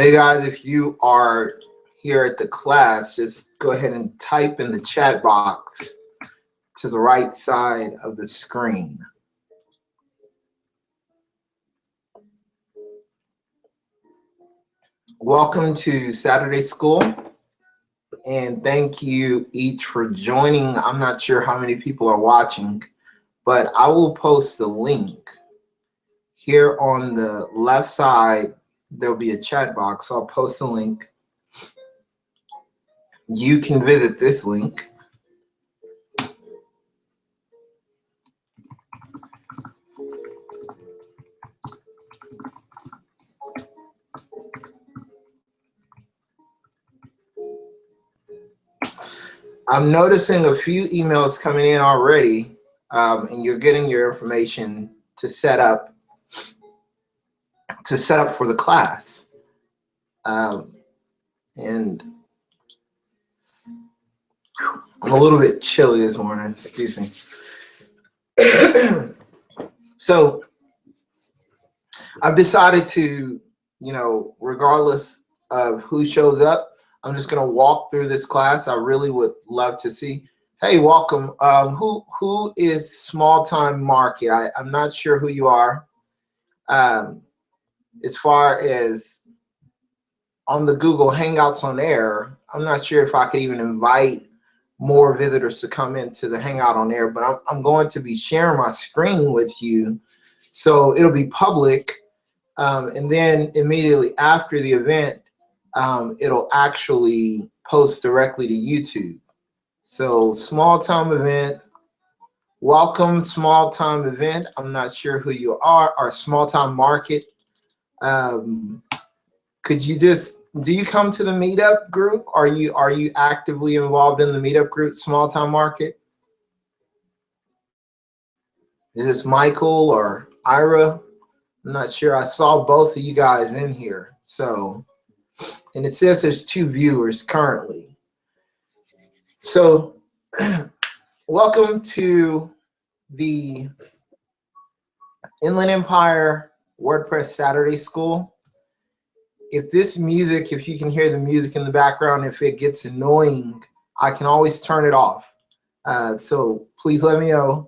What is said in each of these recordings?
Hey guys, if you are here at the class, just go ahead and type in the chat box to the right side of the screen. Welcome to Saturday School, and thank you each for joining. I'm not sure how many people are watching, but I will post the link here on the left side. There'll be a chat box, so I'll post the link. You can visit this link. I'm noticing a few emails coming in already, and you're getting your information to set up for the class. And I'm a little bit chilly this morning, excuse me. So I've decided to, regardless of who shows up, I'm just going to walk through this class. I really would love to see. Hey, welcome. Who is Small Time Market? I'm not sure who you are. As far as on the Google Hangouts on Air, I'm not sure if I could even invite more visitors to come into the Hangout on Air, but I'm going to be sharing my screen with you, so it'll be public, and then immediately after the event, it'll actually post directly to YouTube. So Small Time Event, welcome Small Time Event. I'm not sure who you are, or Small Time Market. Could you just, do you come to the meetup group? Are you actively involved in the meetup group, Small Time Market? Is this Michael or Ira? I'm not sure. I saw both of you guys in here. So, and it says there's 2 viewers currently. So, welcome to the Inland Empire WordPress Saturday School. If this music, if you can hear the music in the background, if it gets annoying, I can always turn it off. So please let me know.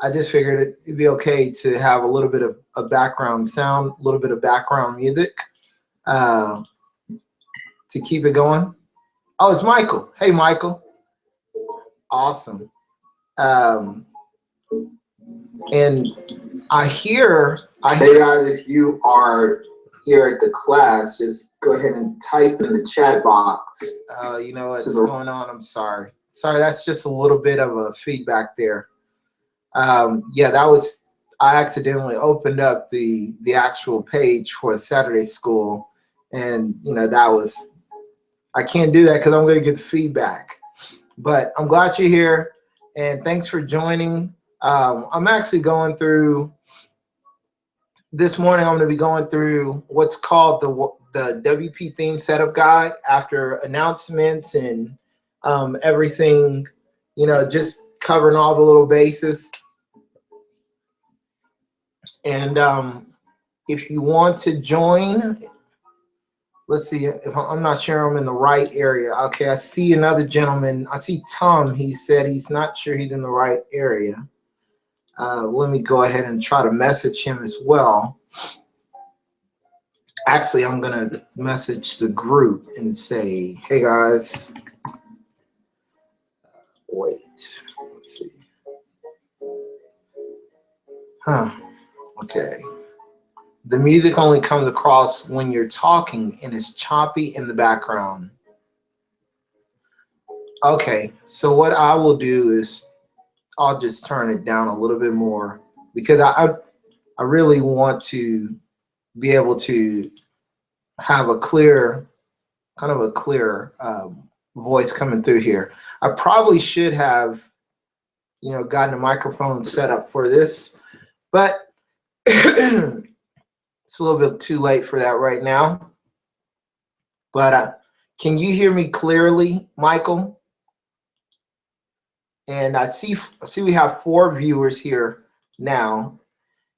I just figured it'd be okay to have a little bit of a background sound, a little bit of background music to keep it going. Oh, it's Michael. Hey, Michael. Awesome. And hey guys, if you are here at the class, just go ahead and type in the chat box. You know what's going on? I'm sorry. Sorry, that's just a little bit of a feedback there. Yeah, that was, I accidentally opened up the actual page for Saturday School, and that was, I can't do that because I'm going to get the feedback. But I'm glad you're here, and thanks for joining. I'm actually going through, this morning I'm going to be going through what's called the WP Theme Setup Guide, after announcements and everything, just covering all the little bases. And if you want to join, let's see, if I'm not sure I'm in the right area. Okay, I see another gentleman. I see Tom. He said he's not sure he's in the right area. Let me go ahead and try to message him as well. Actually, I'm going to message the group and say, hey guys, wait, let's see. Okay. The music only comes across when you're talking and it's choppy in the background. Okay, so what I will do is I'll just turn it down a little bit more, because I really want to be able to have a clear, kind of a clear voice coming through here. I probably should have, gotten a microphone set up for this, but it's a little bit too late for that right now. But can you hear me clearly, Michael? And I see we have 4 viewers here now.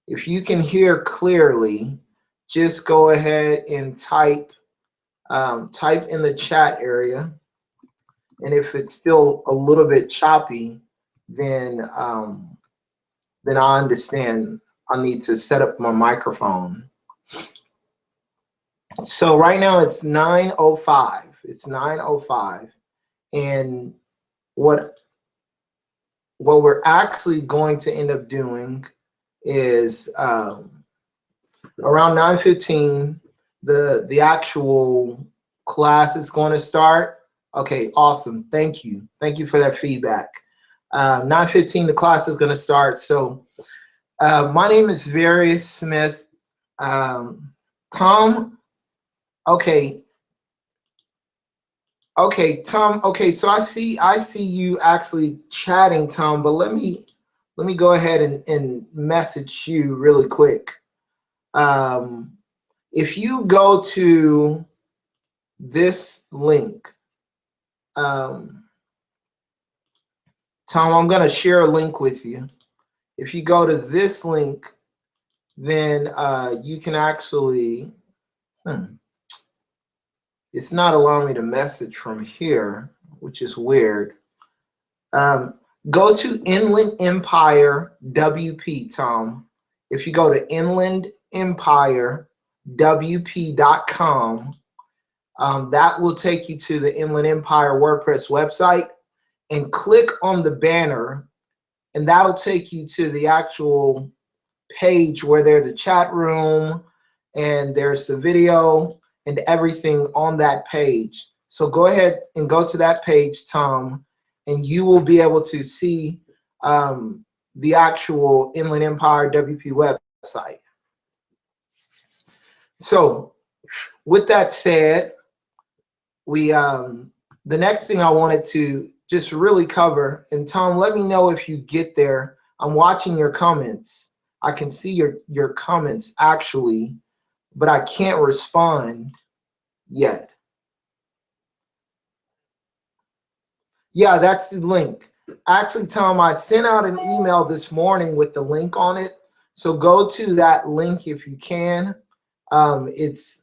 If you can hear clearly, just go ahead and type type in the chat area. And if it's still a little bit choppy, then I understand I need to set up my microphone. So right now it's 9:05. It's 9:05, and what we're actually going to end up doing is around 9:15, the actual class is going to start. Okay, awesome. Thank you. Thank you for that feedback. 9:15, the class is going to start. So my name is Various Smith. Tom, okay. Okay, Tom. Okay, so I see you actually chatting, Tom, but let me go ahead and message you really quick. If you go to this link, Tom, I'm going to share a link with you. If you go to this link, then you can actually, it's not allowing me to message from here, which is weird. Go to Inland Empire WP, Tom. If you go to inlandempirewp.com, that will take you to the Inland Empire WordPress website, and click on the banner, and that'll take you to the actual page where there's a chat room and there's the video and everything on that page. So go ahead and go to that page, Tom, and you will be able to see the actual Inland Empire WP website. So with that said, we the next thing I wanted to just really cover, and Tom, let me know if you get there. I'm watching your comments. I can see your comments actually, but I can't respond yet. Yeah, that's the link. Actually, Tom, I sent out an email this morning with the link on it. So go to that link if you can. It's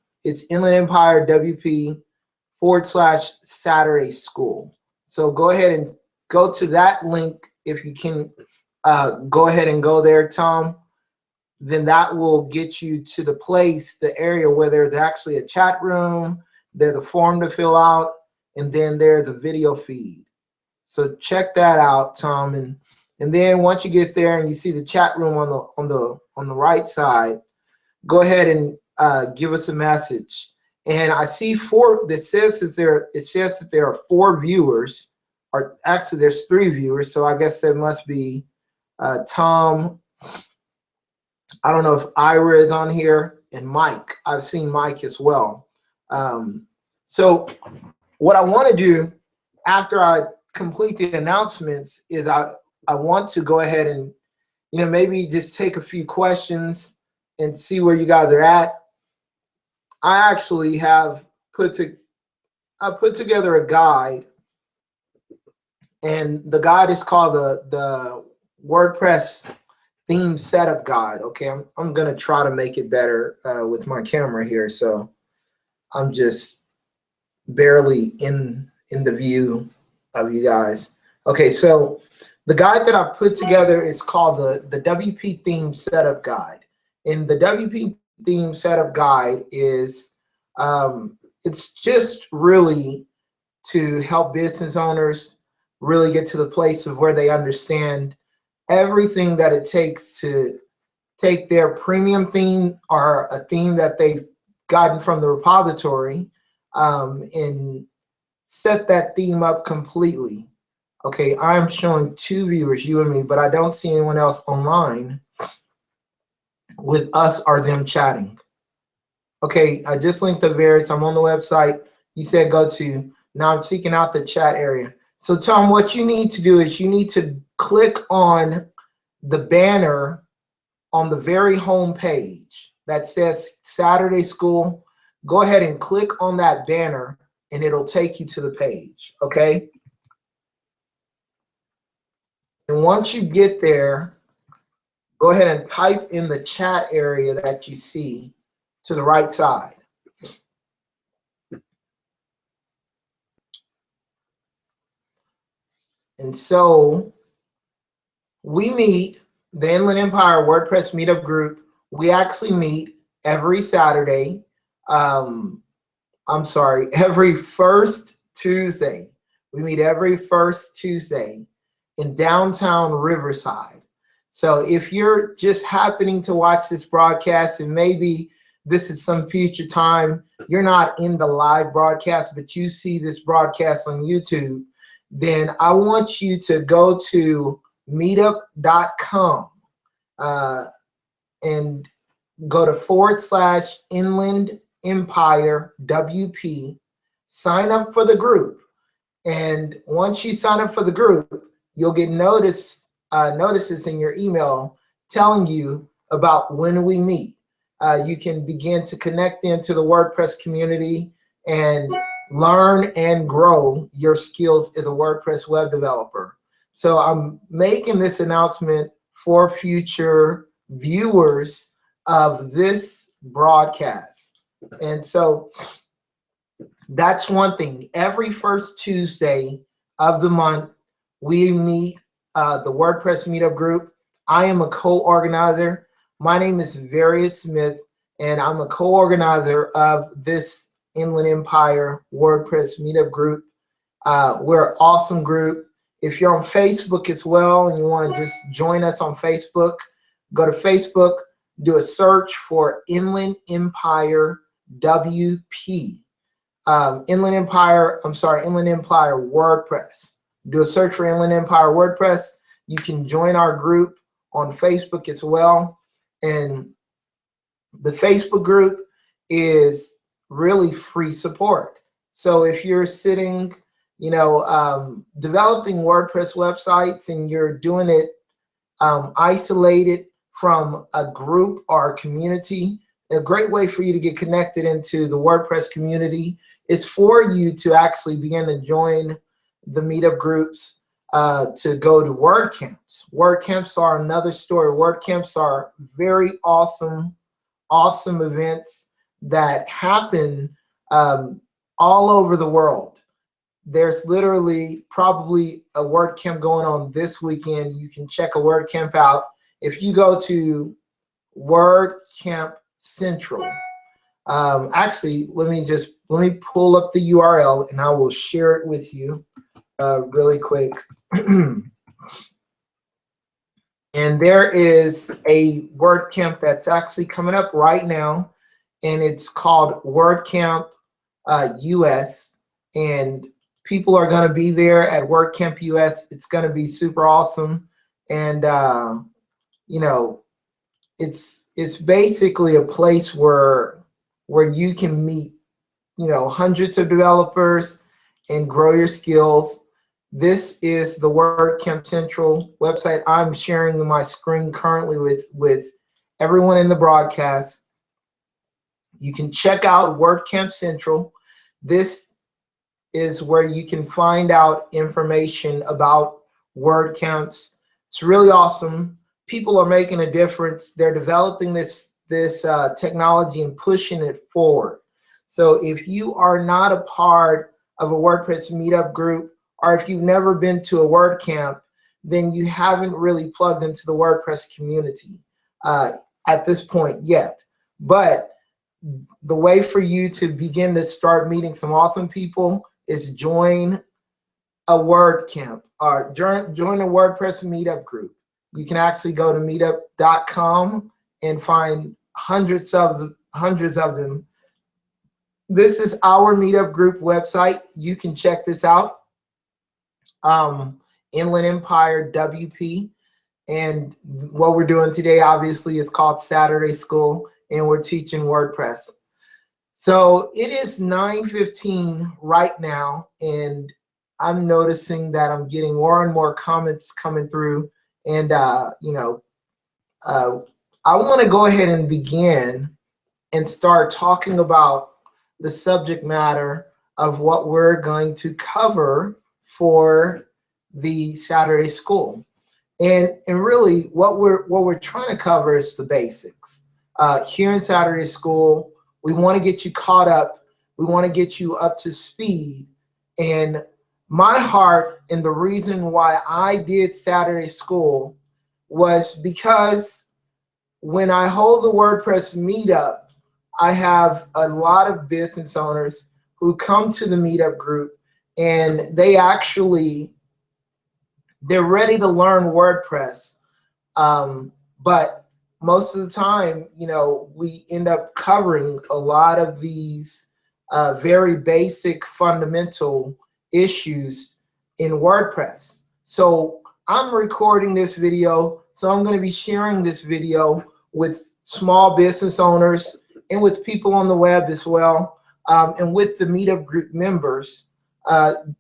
Inland Empire WP /Saturday School. So go ahead and go to that link if you can. Go ahead and go there, Tom. Then that will get you to the place, the area where there's actually a chat room, there's a form to fill out, and then there's a video feed. So check that out, Tom, and then once you get there and you see the chat room on the right side, go ahead and give us a message. And I see it says that there are 4 viewers, or actually there's 3 viewers. So I guess there must be Tom. I don't know if Ira is on here, and Mike. I've seen Mike as well. So what I want to do after I complete the announcements is I want to go ahead and maybe just take a few questions and see where you guys are at. I actually have put together a guide, and the guide is called the WordPress Theme Setup Guide. Okay, I'm gonna try to make it better with my camera here, so I'm just barely in the view of you guys. Okay, so the guide that I put together is called the WP Theme Setup Guide. And the WP Theme Setup Guide is it's just really to help business owners really get to the place of where they understand everything that it takes to take their premium theme or a theme that they've gotten from the repository and set that theme up completely. Okay, I'm showing 2 viewers, you and me, but I don't see anyone else online with us or them chatting. Okay, I just linked the variants. I'm on the website. You said go to. Now I'm seeking out the chat area. So Tom, what you need to do is you need to click on the banner on the very home page that says Saturday School. Go ahead and click on that banner and it'll take you to the page, okay? And once you get there, go ahead and type in the chat area that you see to the right side. And so we meet, the Inland Empire WordPress Meetup group, we actually meet every Saturday. I'm sorry, every first Tuesday. We meet every first Tuesday in downtown Riverside. So if you're just happening to watch this broadcast, and maybe this is some future time, you're not in the live broadcast, but you see this broadcast on YouTube, then I want you to go to meetup.com and go to / Inland Empire WP, sign up for the group. And once you sign up for the group, you'll get notices in your email telling you about when we meet. You can begin to connect into the WordPress community and learn and grow your skills as a WordPress web developer. So I'm making this announcement for future viewers of this broadcast. And so that's one thing. Every first Tuesday of the month, we meet the WordPress Meetup group. I am a co-organizer. My name is Various Smith, and I'm a co-organizer of this Inland Empire WordPress Meetup group. We're an awesome group. If you're on Facebook as well and you want to just join us on Facebook, go to Facebook, do a search for Inland Empire WP. Inland Empire WordPress. Do a search for Inland Empire WordPress. You can join our group on Facebook as well. And the Facebook group is really free support. So if you're sitting, developing WordPress websites and you're doing it isolated from a group or a community, a great way for you to get connected into the WordPress community is for you to actually begin to join the meetup groups, to go to WordCamps. WordCamps are another story. WordCamps are very awesome events that happen all over the world. There's literally probably a WordCamp going on this weekend. You can check a WordCamp out. If you go to WordCamp Central, actually, let me pull up the URL and I will share it with you really quick. And there is a WordCamp that's actually coming up right now, and it's called WordCamp US, and people are going to be there at WordCamp US. It's going to be super awesome, and it's basically a place where you can meet hundreds of developers and grow your skills. This is the WordCamp Central website. I'm sharing my screen currently with everyone in the broadcast. You can check out WordCamp Central. This is where you can find out information about WordCamps. It's really awesome. People are making a difference. They're developing this technology and pushing it forward. So if you are not a part of a WordPress meetup group, or if you've never been to a WordCamp, then you haven't really plugged into the WordPress community at this point yet. But the way for you to begin to start meeting some awesome people is join a WordCamp or join a WordPress meetup group. You can actually go to meetup.com and find hundreds of them. This is our meetup group website. You can check this out. Inland Empire WP, and what we're doing today obviously is called Saturday School, and we're teaching WordPress. So it is 9:15 right now, and I'm noticing that I'm getting more and more comments coming through, and I want to go ahead and begin and start talking about the subject matter of what we're going to cover for the Saturday School. And really what we're trying to cover is the basics. Here in Saturday School, we want to get you caught up. We want to get you up to speed. And my heart and the reason why I did Saturday school was because when I hold the WordPress Meetup, I have a lot of business owners who come to the Meetup group, and they're ready to learn WordPress. But most of the time, you know, we end up covering a lot of these very basic fundamental issues in WordPress. So I'm recording this video, so I'm going to be sharing this video with small business owners and with people on the web as well, and with the Meetup group members,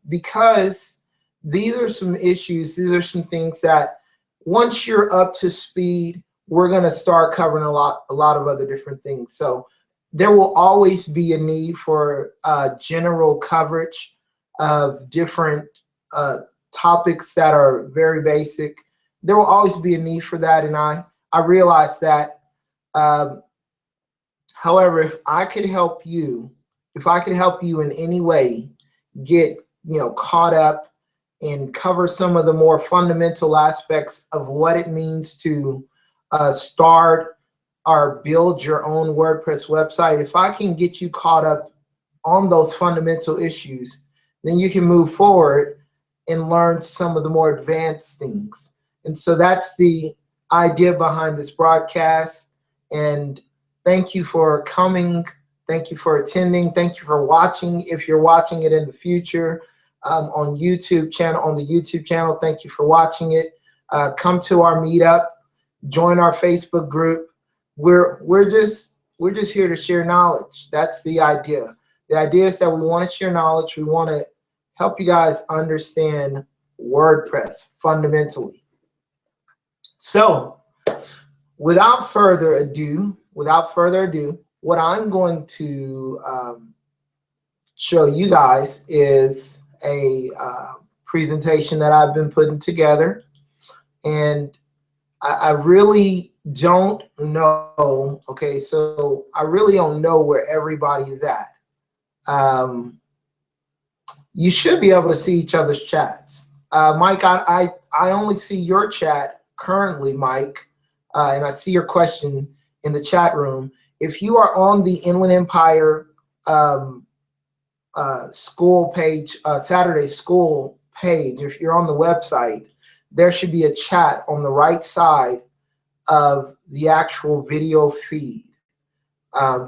because these are some issues, these are some things that once you're up to speed, we're going to start covering a lot of other different things. So there will always be a need for general coverage of different topics that are very basic. There will always be a need for that, and I realize that. However, if I could help you in any way get, you know, caught up and cover some of the more fundamental aspects of what it means to start or build your own WordPress website, if I can get you caught up on those fundamental issues, then you can move forward and learn some of the more advanced things. And so that's the idea behind this broadcast. And thank you for coming. Thank you for attending. Thank you for watching. If you're watching it in the future on the YouTube channel, thank you for watching it. Come to our meetup. Join our Facebook group. We're just here to share knowledge. That's the idea. The idea is that we want to share knowledge. We want to help you guys understand WordPress fundamentally. So, without further ado, what I'm going to show you guys is a presentation that I've been putting together, and I really don't know. Okay, so I really don't know where everybody is at. You should be able to see each other's chats. Mike, I only see your chat currently, Mike, and I see your question in the chat room. If you are on the Inland Empire school page, Saturday school page, if you're on the website, there should be a chat on the right side of the actual video feed.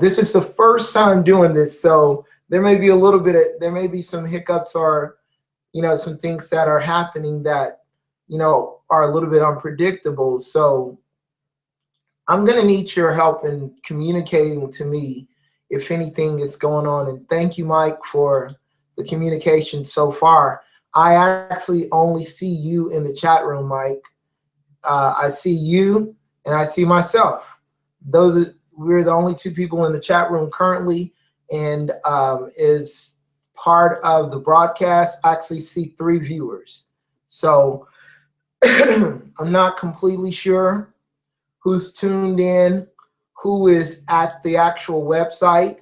This is the first time doing this, so there may be there may be some hiccups or, you know, some things that are happening that, you know, are a little bit unpredictable. So I'm going to need your help in communicating to me if anything is going on. And thank you, Mike, for the communication so far. I actually only see you in the chat room, Mike. I see you and I see myself. We're the only two people in the chat room currently, and is part of the broadcast. I actually see 3 viewers. So I'm not completely sure who's tuned in, who is at the actual website.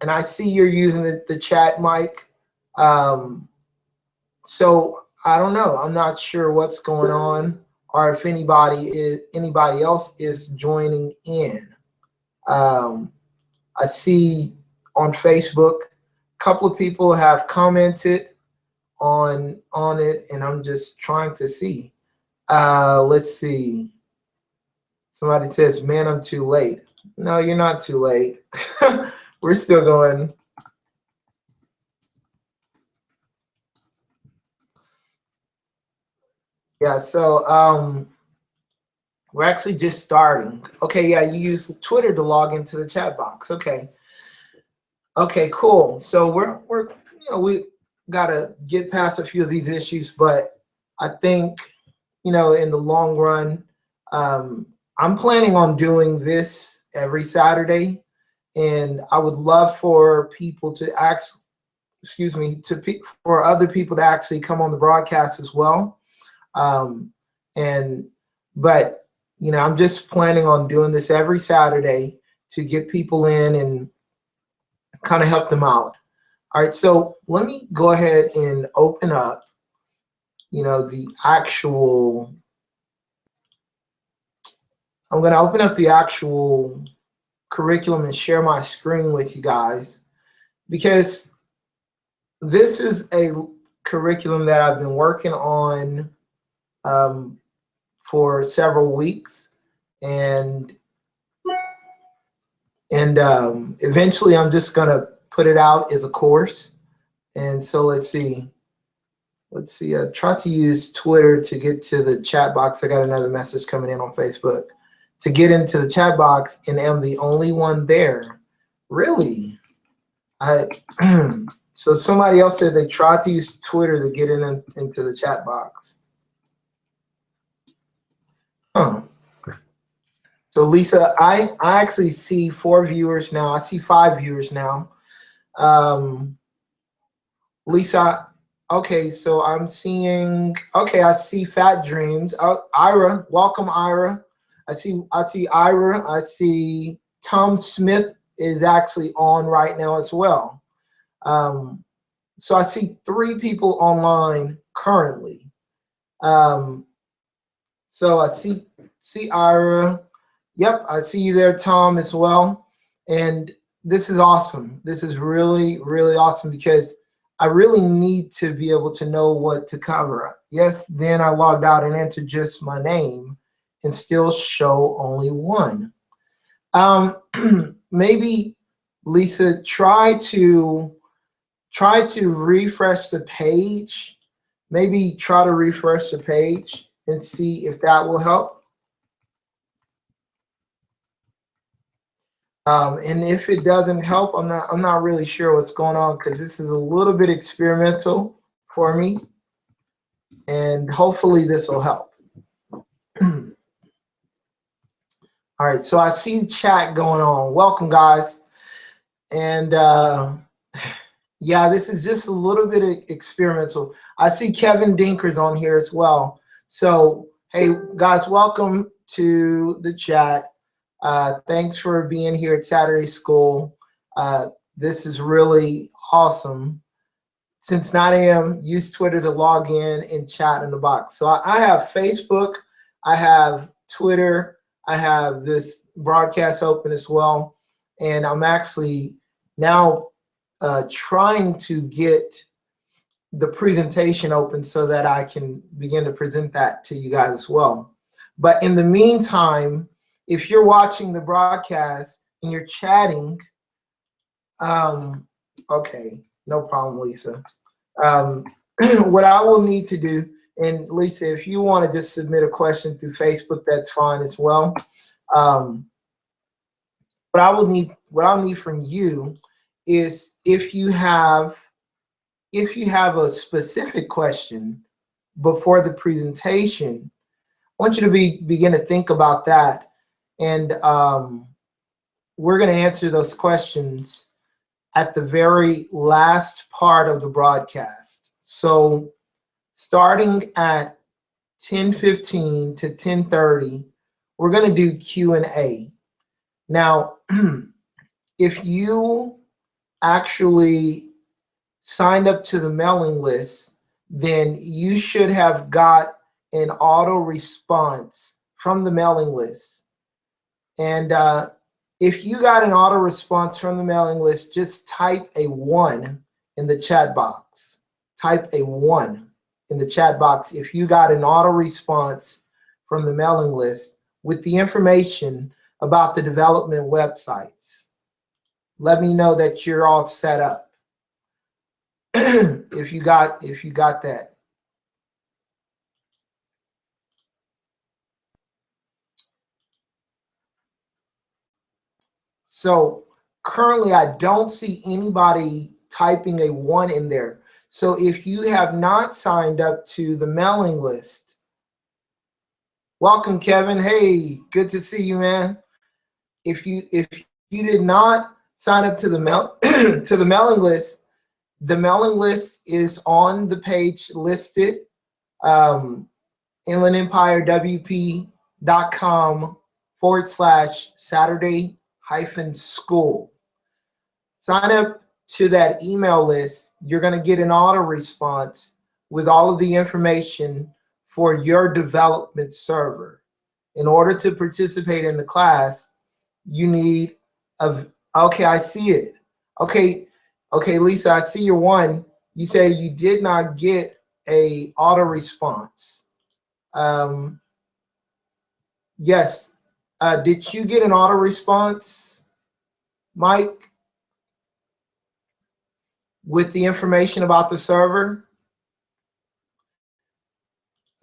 And I see you're using the chat, Mike. So I don't know. I'm not sure what's going on, or if anybody else is joining in. I see on Facebook a couple of people have commented on it, and I'm just trying to see. Let's see. Somebody says, "Man, I'm too late." No, you're not too late. We're still going. Yeah, so we're actually just starting. Okay, yeah, you use Twitter to log into the chat box. Okay. Okay, cool. So we're you know, we gotta get past a few of these issues, but I think, you know, in the long run, I'm planning on doing this every Saturday, and I would love for people to for other people to actually come on the broadcast as well. But you know, I'm just planning on doing this every Saturday to get people in and kind of help them out. All right, so let me go ahead and open up, the actual, I'm going to open up the actual curriculum and share my screen with you guys, because this is a curriculum that I've been working on for several weeks, and eventually I'm just going to put it out as a course. And so let's see, I tried to use Twitter to get to the chat box. I got another message coming in on Facebook to get into the chat box, and am the only one there. Really? So somebody else said they tried to use Twitter to get into the chat box. Huh. So Lisa, I actually see 4 viewers now. I see 5 viewers now. Lisa, okay, so I'm seeing, okay, I see Fat Dreams. Ira, welcome Ira. I see Ira. I see Tom Smith is actually on right now as well. So I see 3 people online currently. So I see Ira. Yep, I see you there, Tom, as well. And this is awesome. This is really, really awesome, because I really need to be able to know what to cover. Yes, then I logged out and entered just my name and still show only 1. Maybe, Lisa, try to refresh the page. Maybe try to refresh the page and see if that will help. And if it doesn't help, I'm not really sure what's going on, because this is a little bit experimental for me, and hopefully this will help. All right, so I see chat going on. Welcome, guys. And yeah, this is just a little bit experimental. I see Kevin Dinker's on here as well. So hey, guys, welcome to the chat. Thanks for being here at Saturday School. This is really awesome. Since 9 a.m., use Twitter to log in and chat in the box. So I have Facebook, I have Twitter, I have this broadcast open as well. And I'm actually now trying to get the presentation open so that I can begin to present that to you guys as well. But in the meantime, if you're watching the broadcast and you're chatting, okay, no problem, Lisa. What I will need to do, and Lisa, if you want to just submit a question through Facebook, that's fine as well. What I'll need from you is, if you have a specific question before the presentation, I want you to begin to think about that. And we're going to answer those questions at the very last part of the broadcast. So starting at 10:15 to 10:30, we're going to do Q&A. Now, if you actually signed up to the mailing list, then you should have got an auto response from the mailing list. And if you got an auto response from the mailing list, just type a 1 in the chat box. Type a 1 in the chat box if you got an auto response from the mailing list with the information about the development websites. Let me know that you're all set up. if you got that. So currently I don't see anybody typing a 1 in there. So if you have not signed up to the mailing list, welcome Kevin. Hey, good to see you, man. If you did not sign up to the mailing list, the mailing list is on the page listed, inlandempirewp.com/Saturday-school. Sign up to that email list, you're going to get an auto response with all of the information for your development server. In order to participate in the class, you need okay, I see it. Okay, Lisa, I see your one. You say you did not get a auto response. Yes. Did you get an auto response, Mike, with the information about the server?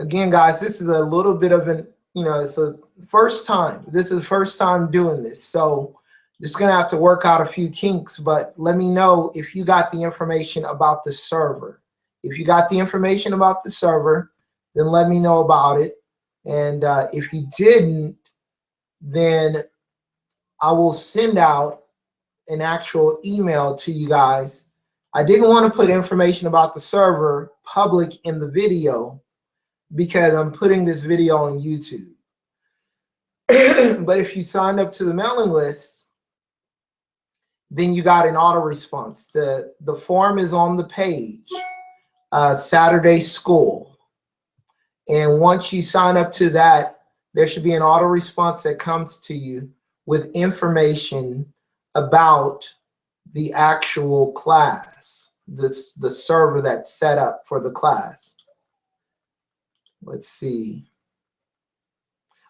Again, guys, this is a little bit of an, it's a first time. This is the first time doing this. So just going to have to work out a few kinks, but let me know if you got the information about the server. If you got the information about the server, then let me know about it. And if you didn't, then I will send out an actual email to you guys. I didn't want to put information about the server public in the video because I'm putting this video on YouTube. But if you signed up to the mailing list, then you got an auto response. The form is on the page, Saturday School. And once you sign up to that, there should be an auto response that comes to you with information about the actual class, the server that's set up for the class. Let's see.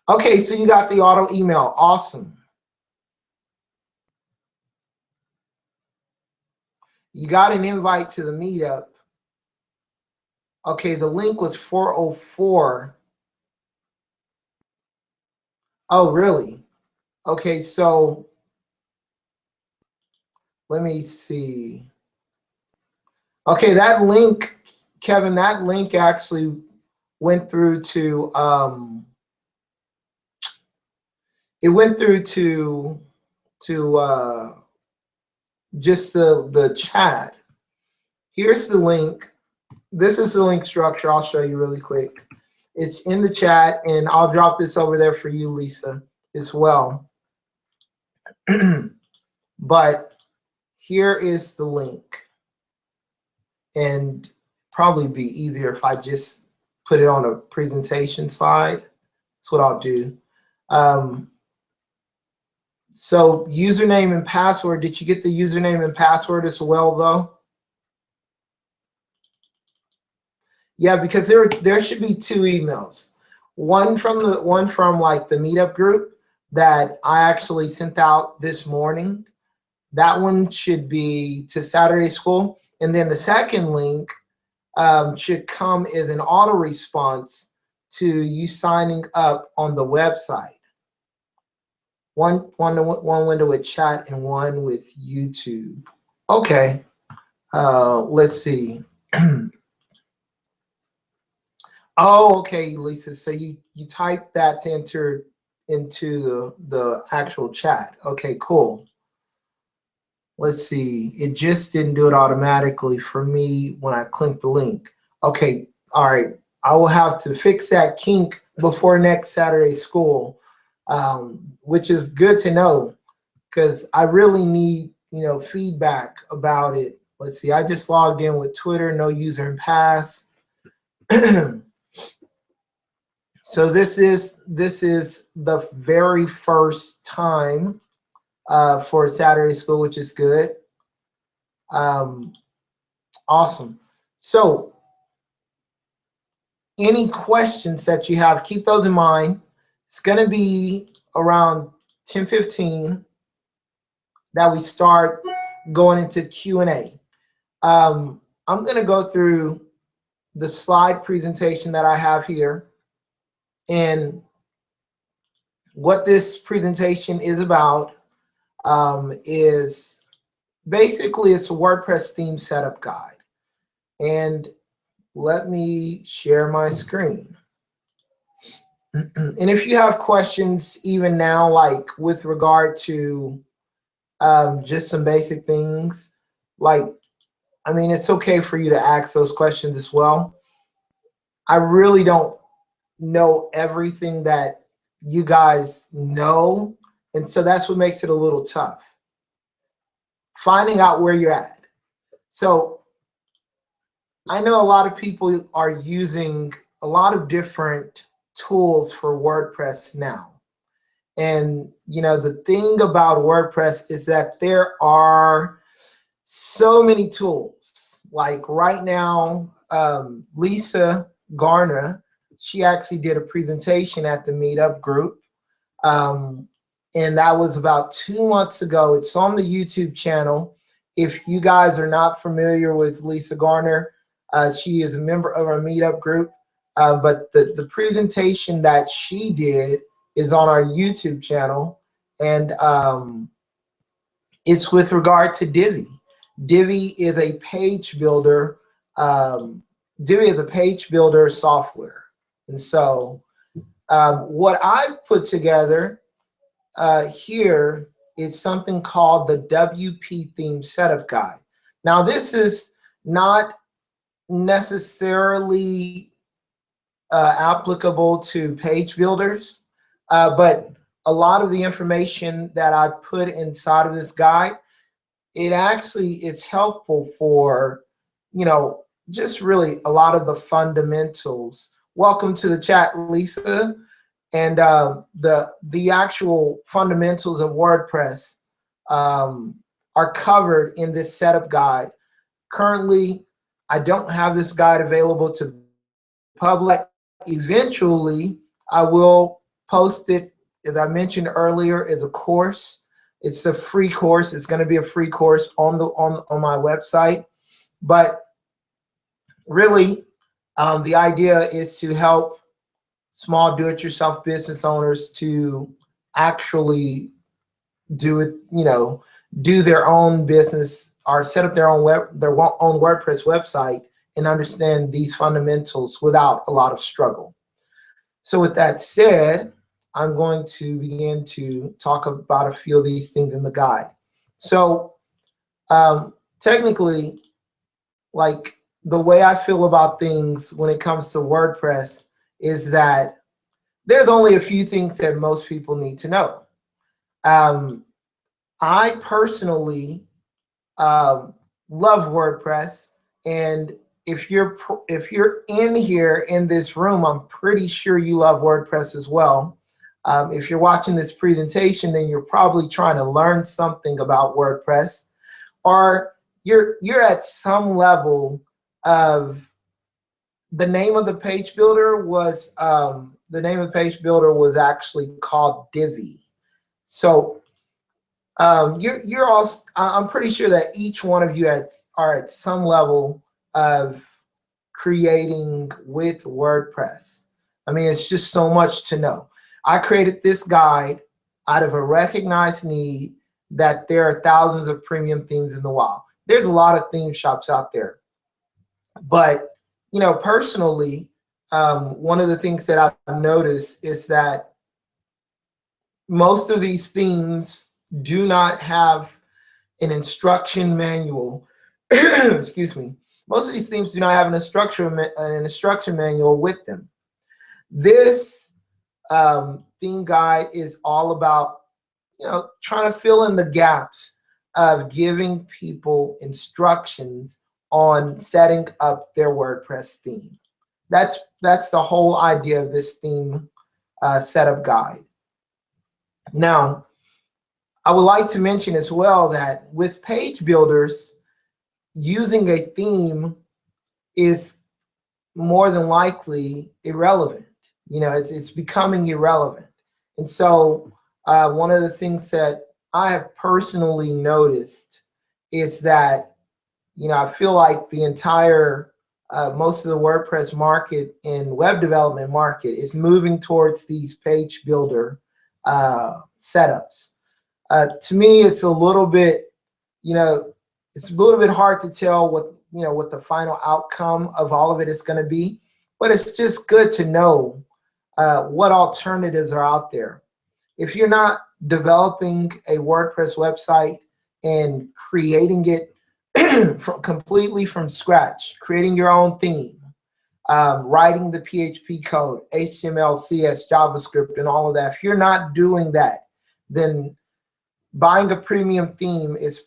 Okay, so you got the auto email. Awesome. You got an invite to the meetup. Okay, the link was 404. Oh, really? Okay, so let me see. Okay, that link, Kevin, that link actually went through to it went through to just the chat. Here's the link. This is the link structure. I'll show you really quick. It's in the chat, and I'll drop this over there for you, Lisa, as well. But here is the link. And probably be easier if I just put it on a presentation slide. That's what I'll do. So username and password, did you get the username and password as well though? Yeah, because there should be two emails. One from like the meetup group that I actually sent out this morning. That one should be to Saturday School. And then the second link should come as an auto response to you signing up on the website. One window with chat and one with YouTube. Okay, let's see. Oh, okay, Lisa. So you type that to enter into the actual chat. Okay, cool. Let's see. It just didn't do it automatically for me when I clicked the link. Okay, all right. I will have to fix that kink before next Saturday School, which is good to know because I really need feedback about it. Let's see. I just logged in with Twitter, no user and pass. So this is the very first time for Saturday School, which is good. Awesome. So any questions that you have, keep those in mind. It's going to be around 10:15 that we start going into Q&A. I'm going to go through the slide presentation that I have here. And what this presentation is about is basically it's a WordPress theme setup guide. And let me share my screen. And if you have questions even now, like with regard to just some basic things, like, I mean, it's okay for you to ask those questions as well. I really don't know everything that you guys know, and so that's what makes it a little tough. Finding out where you're at. So I know a lot of people are using a lot of different tools for WordPress now. And you know, the thing about WordPress is that there are so many tools. Like right now, Lisa Garner, she actually did a presentation at the Meetup group. And that was about 2 months ago. It's on the YouTube channel. If you guys are not familiar with Lisa Garner, she is a member of our Meetup group. But the presentation that she did is on our YouTube channel. And it's with regard to Divi. Divi is a page builder. Divi is a page builder software. And so what I've put together here is something called the WP Theme Setup Guide. Now, this is not necessarily applicable to page builders, but a lot of the information that I put inside of this guide, it's helpful for, you know, just really a lot of the fundamentals. Welcome to the chat, Lisa. And the actual fundamentals of WordPress are covered in this setup guide. Currently, I don't have this guide available to the public. Eventually, I will post it, as I mentioned earlier, as a course. It's a free course. It's going to be a free course on my website. But really, the idea is to help small do-it-yourself business owners to actually do it, you know, do their own business or set up their own own WordPress website and understand these fundamentals without a lot of struggle. So with that said, I'm going to begin to talk about a few of these things in the guide. So technically, like the way I feel about things when it comes to WordPress is that there's only a few things that most people need to know. I personally love WordPress, and if you're in here in this room, I'm pretty sure you love WordPress as well. If you're watching this presentation, then you're probably trying to learn something about WordPress, or you're at some level of the name of the page builder was actually called Divi. So you're also, I'm pretty sure that each one of you are at some level of creating with WordPress. I mean, it's just so much to know. I created this guide out of a recognized need that there are thousands of premium themes in the wild. There's a lot of theme shops out there, but you know, personally, one of the things that I've noticed is that most of these themes do not have an instruction manual. Excuse me. Most of these themes do not have an instruction manual with them. This theme guide is all about, you know, trying to fill in the gaps of giving people instructions on setting up their WordPress theme. That's the whole idea of this theme setup guide. Now, I would like to mention as well that with page builders, using a theme is more than likely irrelevant. You know, it's becoming irrelevant. And so one of the things that I have personally noticed is that, you know, I feel like the entire, most of the WordPress market and web development market is moving towards these page builder setups. To me, it's a little bit, you know, it's a little bit hard to tell what, you know, what the final outcome of all of it is going to be, but it's just good to know what alternatives are out there. If you're not developing a WordPress website and creating it completely from scratch, creating your own theme, writing the PHP code, HTML, CS, JavaScript, and all of that, if you're not doing that, then buying a premium theme is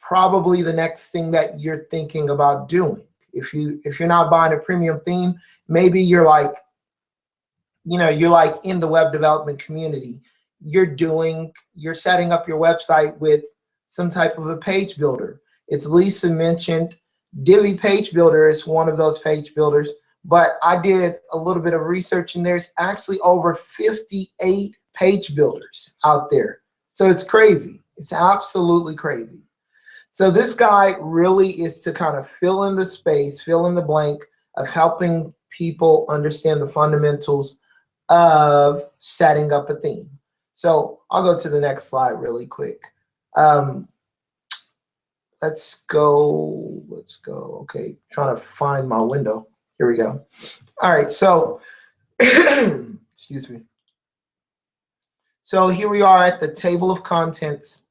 probably the next thing that you're thinking about doing. If you're not buying a premium theme, maybe you're like, you're like in the web development community. You're setting up your website with some type of a page builder. It's Lisa mentioned Divi Page Builder is one of those page builders, but I did a little bit of research and there's actually over 58 page builders out there. So it's crazy. It's absolutely crazy. So this guide really is to kind of fill in the space, fill in the blank of helping people understand the fundamentals of setting up a theme. So I'll go to the next slide really quick. Let's go. Okay, trying to find my window. Here we go. All right, so excuse me. So here we are at the table of contents.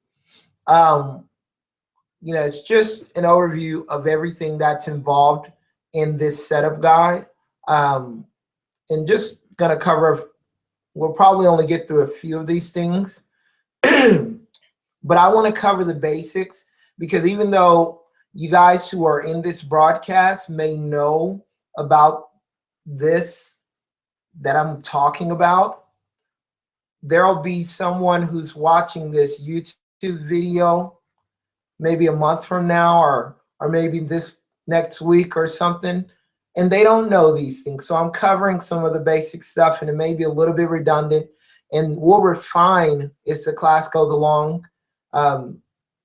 It's just an overview of everything that's involved in this setup guide. And just gonna cover, we'll probably only get through a few of these things, but I wanna cover the basics because even though you guys who are in this broadcast may know about this that I'm talking about, there'll be someone who's watching this YouTube video maybe a month from now or maybe this next week or something, and they don't know these things. So I'm covering some of the basic stuff and it may be a little bit redundant, and we'll refine as the class goes along,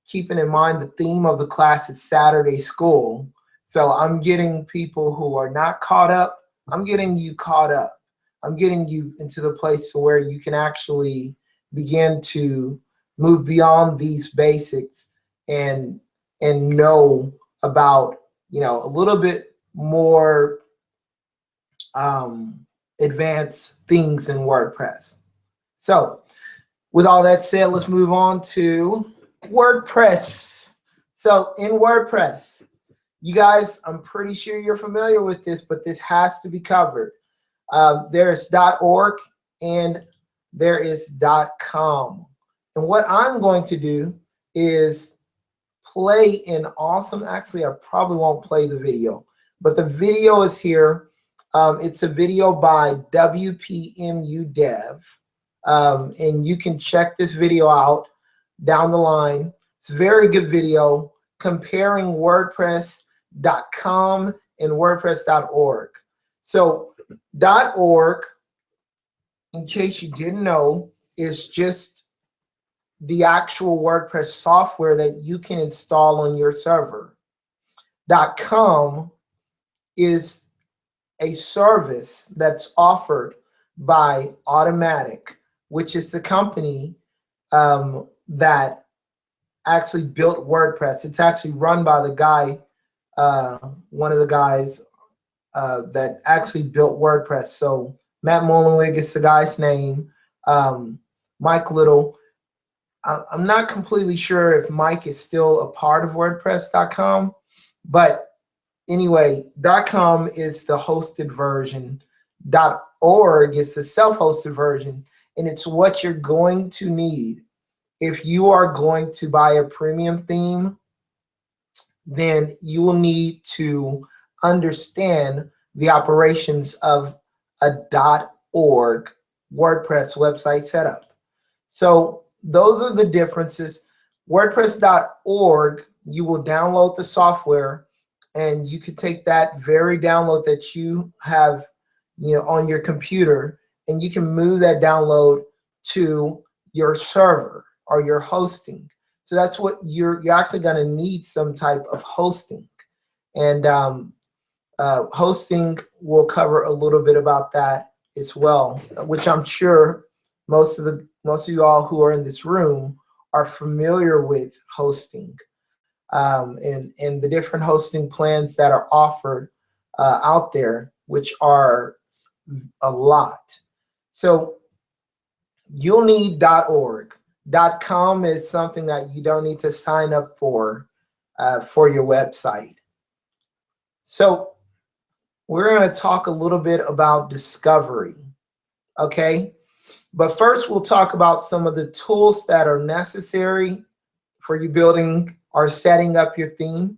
keeping in mind the theme of the class is Saturday school. So I'm getting people who are not caught up, I'm getting you caught up. I'm getting you into the place where you can actually begin to move beyond these basics and know about, a little bit more advanced things in WordPress. So with all that said, let's move on to WordPress. So in WordPress, you guys, I'm pretty sure you're familiar with this, but this has to be covered. There's .org and there is .com. And what I'm going to do is play an awesome, actually I probably won't play the video, but the video is here. It's a video by WPMU Dev. And you can check this video out down the line. It's a very good video comparing WordPress.com and WordPress.org. So .org, in case you didn't know, is just the actual WordPress software that you can install on your server. .com is a service that's offered by Automatic, which is the company that actually built WordPress. It's actually run by the guy, one of the guys that actually built WordPress. So Matt Mullenweg is the guy's name. Mike Little. I'm not completely sure if Mike is still a part of WordPress.com, but anyway, .com is the hosted version. .org is the self-hosted version, and it's what you're going to need. If you are going to buy a premium theme, then you will need to understand the operations of a .org WordPress website setup. So those are the differences. WordPress.org, you will download the software, and you can take that very download that you have, on your computer, and you can move that download to your server or your hosting. So that's what you're actually going to need, some type of hosting. And hosting, we'll cover a little bit about that as well, which I'm sure most of you all who are in this room are familiar with hosting, and the different hosting plans that are offered out there, which are a lot. So you'll need .org. .com is something that you don't need to sign up for your website. So we're going to talk a little bit about discovery, okay? But first, we'll talk about some of the tools that are necessary for you building are setting up your theme.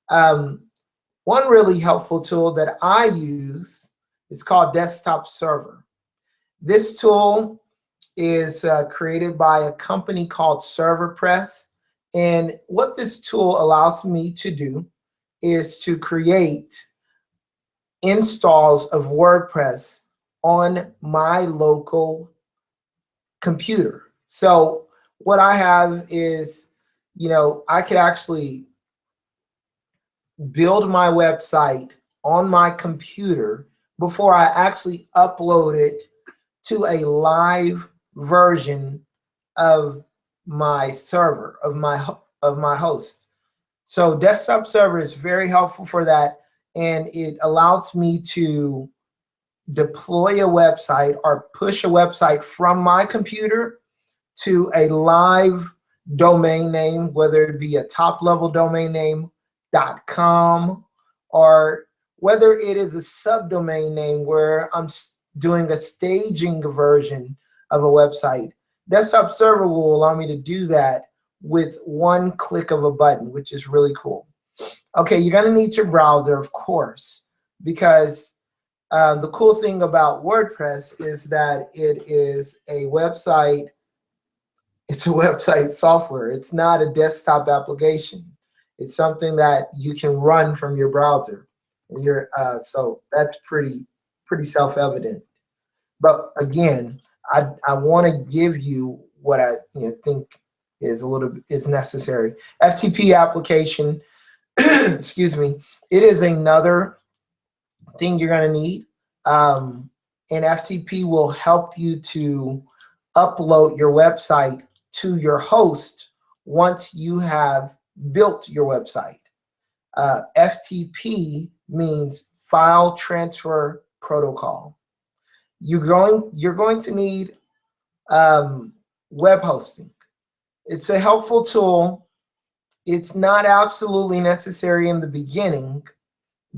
One really helpful tool that I use is called Desktop Server. This tool is created by a company called ServerPress. And what this tool allows me to do is to create installs of WordPress on my local computer. So what I have is, I could actually build my website on my computer before I actually upload it to a live version of my server, of my host. So Desktop Server is very helpful for that, and it allows me to deploy a website or push a website from my computer to a live domain name, whether it be a top-level domain name, .com, or whether it is a subdomain name where I'm doing a staging version of a website. Desktop Server will allow me to do that with one click of a button, which is really cool. Okay, you're gonna need your browser, of course, because the cool thing about WordPress is that it is a website. It's a website software. It's not a desktop application. It's something that you can run from your browser. So that's pretty self-evident. But again, I want to give you what I think is necessary. FTP application, excuse me, it is another thing you're going to need. And FTP will help you to upload your website to your host once you have built your website. FTP means File Transfer Protocol. You're going to need web hosting. It's a helpful tool. It's not absolutely necessary in the beginning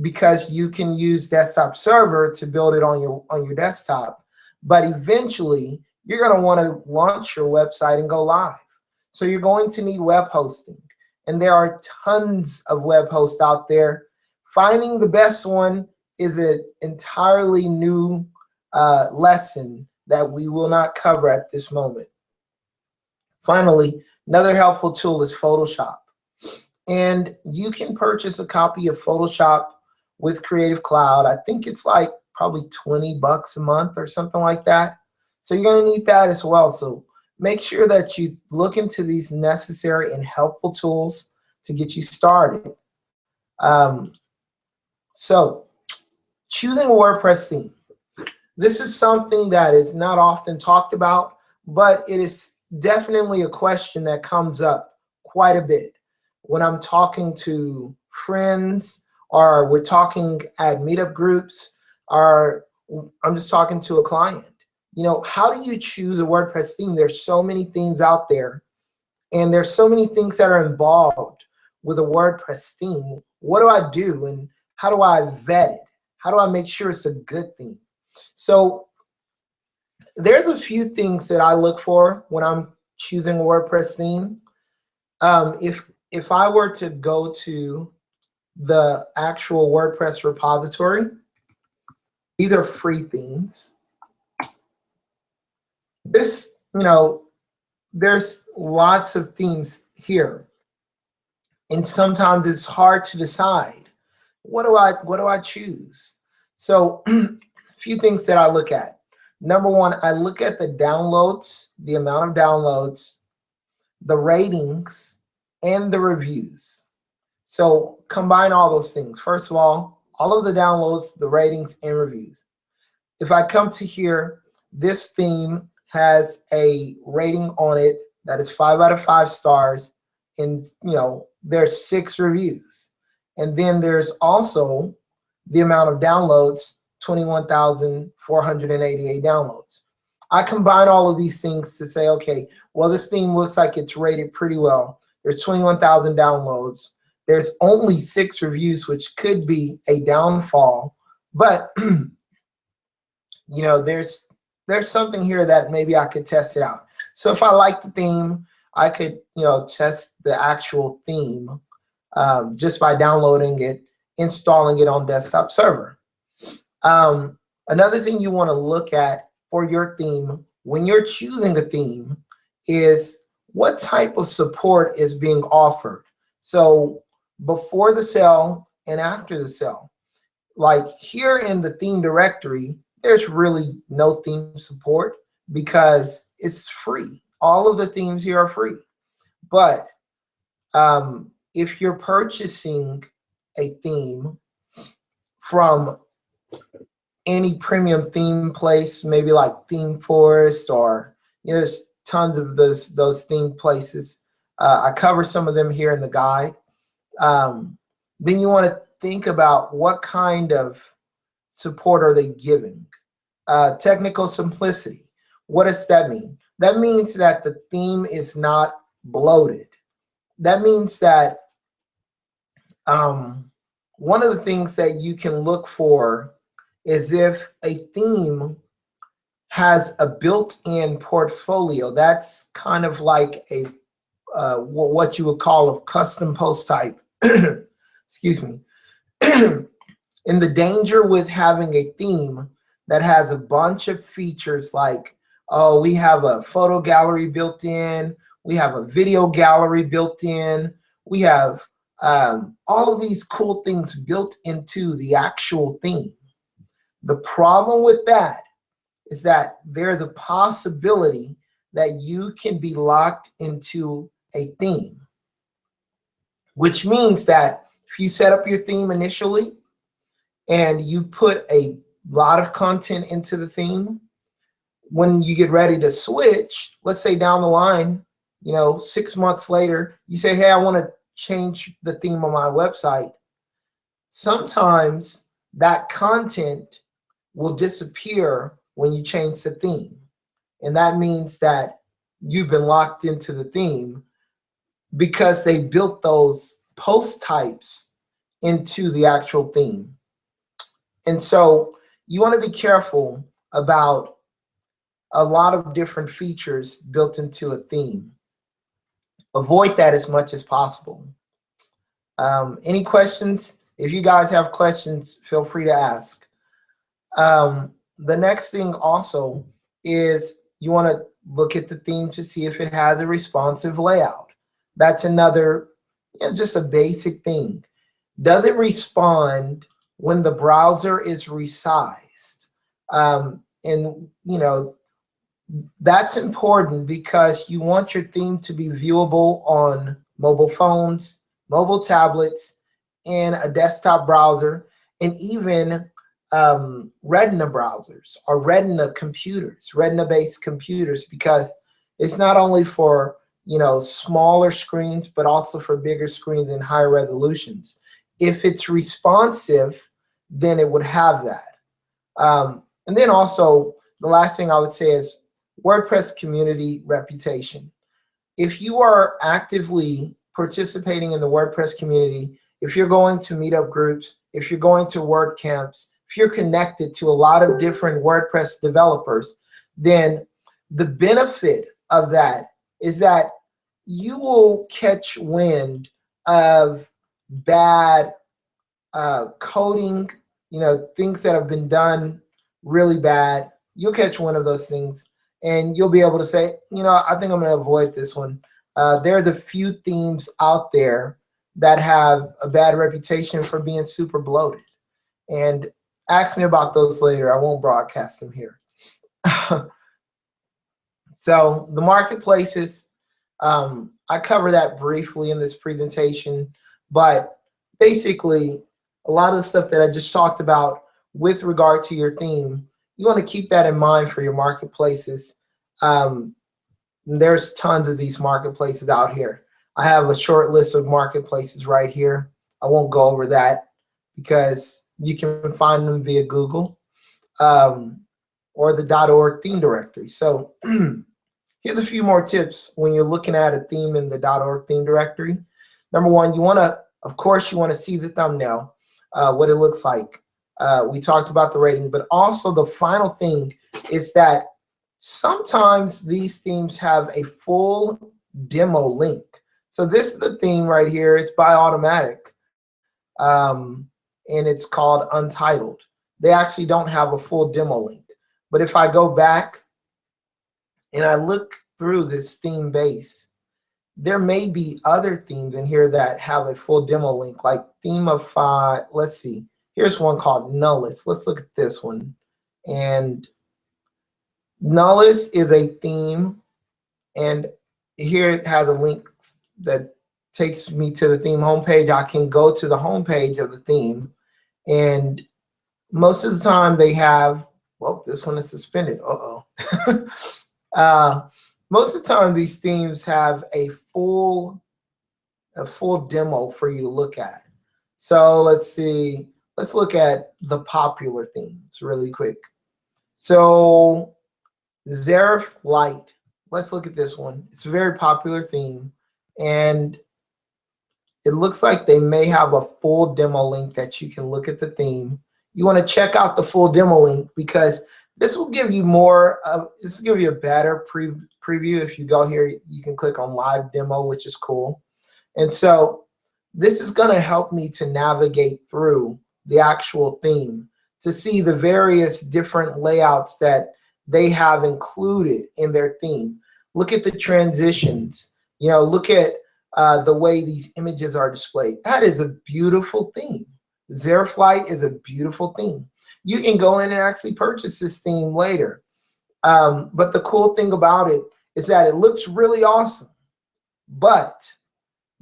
because you can use Desktop Server to build it on your desktop. But eventually, you're going to want to launch your website and go live. So you're going to need web hosting. And there are tons of web hosts out there. Finding the best one is an entirely new lesson that we will not cover at this moment. Finally, another helpful tool is Photoshop. And you can purchase a copy of Photoshop with Creative Cloud. I think it's like probably $20 a month or something like that. So you're going to need that as well. So make sure that you look into these necessary and helpful tools to get you started. So choosing a WordPress theme. This is something that is not often talked about, but it is definitely a question that comes up quite a bit when I'm talking to friends, or we're talking at meetup groups, or I'm just talking to a client. How do you choose a WordPress theme? There's so many themes out there, and there's so many things that are involved with a WordPress theme. What do I do, and how do I vet it? How do I make sure it's a good theme? So there's a few things that I look for when I'm choosing a WordPress theme. If I were to go to the actual WordPress repository, these are free themes. There's lots of themes here, and sometimes it's hard to decide what do I choose. So a few things that I look at. Number one, I look at the downloads, the amount of downloads, the ratings, and the reviews. So combine all those things. First of all of the downloads, the ratings, and reviews. If I come to here, this theme has a rating on it that is 5 out of 5 stars, and there's 6 reviews. And then there's also the amount of downloads, 21,488 downloads. I combine all of these things to say, okay, well, this theme looks like it's rated pretty well. There's 21,000 downloads. There's only 6 reviews, which could be a downfall, but there's something here that maybe I could test it out. So if I like the theme, I could, test the actual theme just by downloading it, installing it on desktop server. Another thing you want to look at for your theme when you're choosing a theme is what type of support is being offered. So before the sale and after the sale. Like here in the theme directory, there's really no theme support because it's free. All of the themes here are free. But if you're purchasing a theme from any premium theme place, maybe like Theme Forest, or there's tons of those theme places. I cover some of them here in the guide. Then you want to think about what kind of support are they giving. Technical simplicity. What does that mean? That means that the theme is not bloated. That means that one of the things that you can look for is if a theme has a built-in portfolio. That's kind of like a what you would call a custom post type. Excuse me. And the danger with having a theme that has a bunch of features like, oh, we have a photo gallery built in, we have a video gallery built in, we have all of these cool things built into the actual theme. The problem with that is that there's a possibility that you can be locked into a theme, which means that if you set up your theme initially and you put a lot of content into the theme, when you get ready to switch, let's say down the line, 6 months later, you say, hey, I want to change the theme on my website. Sometimes that content will disappear when you change the theme. And that means that you've been locked into the theme because they built those post types into the actual theme. And so you want to be careful about a lot of different features built into a theme. Avoid that as much as possible. Any questions? If you guys have questions, feel free to ask. The next thing also is you want to look at the theme to see if it has a responsive layout. That's another, just a basic thing. Does it respond when the browser is resized? And that's important because you want your theme to be viewable on mobile phones, mobile tablets, and a desktop browser, and even Retina browsers or Retina computers, Retina-based computers, because it's not only for smaller screens, but also for bigger screens and higher resolutions. If it's responsive, then it would have that. And then also, the last thing I would say is WordPress community reputation. If you are actively participating in the WordPress community, if you're going to meetup groups, if you're going to WordCamps, if you're connected to a lot of different WordPress developers, then the benefit of that is that you will catch wind of bad coding, things that have been done really bad. You'll catch one of those things and you'll be able to say, I think I'm going to avoid this one. There's a few themes out there that have a bad reputation for being super bloated. And ask me about those later. I won't broadcast them here. So the marketplaces, I cover that briefly in this presentation, but basically a lot of the stuff that I just talked about with regard to your theme, you want to keep that in mind for your marketplaces. There's tons of these marketplaces out here. I have a short list of marketplaces right here. I won't go over that because you can find them via Google or the .org theme directory. So here's a few more tips when you're looking at a theme in the .org theme directory. Number one, of course, you want to see the thumbnail, what it looks like. We talked about the rating, but also the final thing is that sometimes these themes have a full demo link. So this is the theme right here. It's by Automatic, and it's called Untitled. They actually don't have a full demo link. But if I go back and I look through this theme base, there may be other themes in here that have a full demo link, like Themify. Let's see. Here's one called Nullus. Let's look at this one. And Nullus is a theme, and here it has a link that takes me to the theme homepage. I can go to the homepage of the theme, and most of the time they have, well, this one is suspended. Most of the time these themes have a full demo for you to look at. So let's see. Let's look at the popular themes really quick. So Serif Light. Let's look at this one. It's a very popular theme, and it looks like they may have a full demo link that you can look at the theme. You want to check out the full demo link because this will give you more. This will give you a better preview. If you go here, you can click on Live Demo, which is cool. And so this is going to help me to navigate through the actual theme to see the various different layouts that they have included in their theme. Look at the transitions. You know, look at the way these images are displayed. That is a beautiful theme. Serif Light is a beautiful theme. You can go in and actually purchase this theme later. But the cool thing about it is that it looks really awesome. But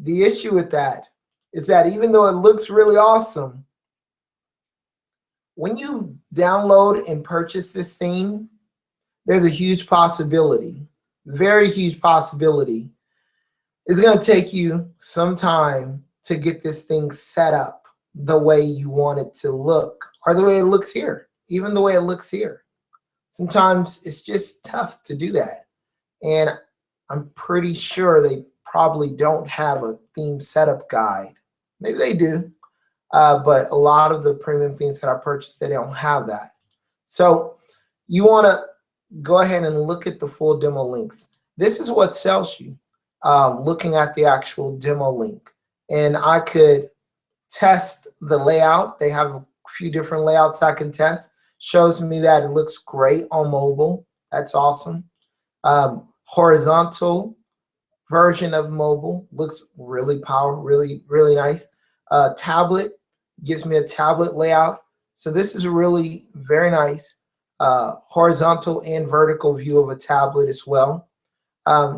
the issue with that is that even though it looks really awesome, when you download and purchase this theme, there's a huge possibility, very huge possibility, it's going to take you some time to get this thing set up the way you want it to look, or the way it looks here, even the way it looks here. Sometimes it's just tough to do that. And I'm pretty sure they probably don't have a theme setup guide. Maybe they do, but a lot of the premium themes that I purchased, they don't have that. So you want to go ahead and look at the full demo links. This is what sells you, looking at the actual demo link. And I could test the layout. They have a few different layouts I can test. Shows me that it looks great on mobile. That's awesome. Horizontal version of mobile looks really powerful, really nice. Tablet gives me a tablet layout. So this is really very nice. Horizontal and vertical view of a tablet as well.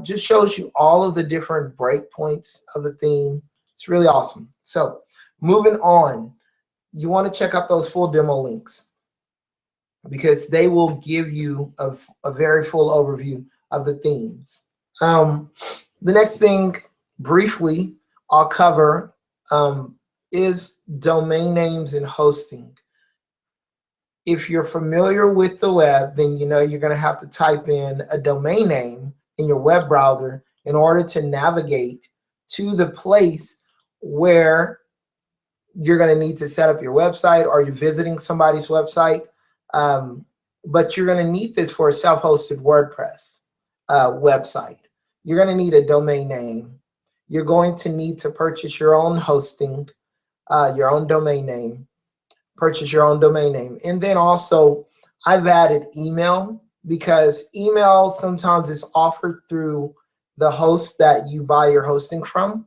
Just shows you all of the different breakpoints of the theme. It's really awesome. So moving on, you want to check out those full demo links because they will give you a very full overview of the themes. The next thing, briefly, I'll cover is domain names and hosting. If you're familiar with the web, then you know you're going to have to type in a domain name in your web browser in order to navigate to the place where you're going to need to set up your website, or you're visiting somebody's website. But you're going to need this for a self-hosted WordPress website. You're going to need a domain name. You're going to need to purchase your own hosting, your own domain name. Purchase your own domain name. And then also, I've added email because email sometimes is offered through the host that you buy your hosting from.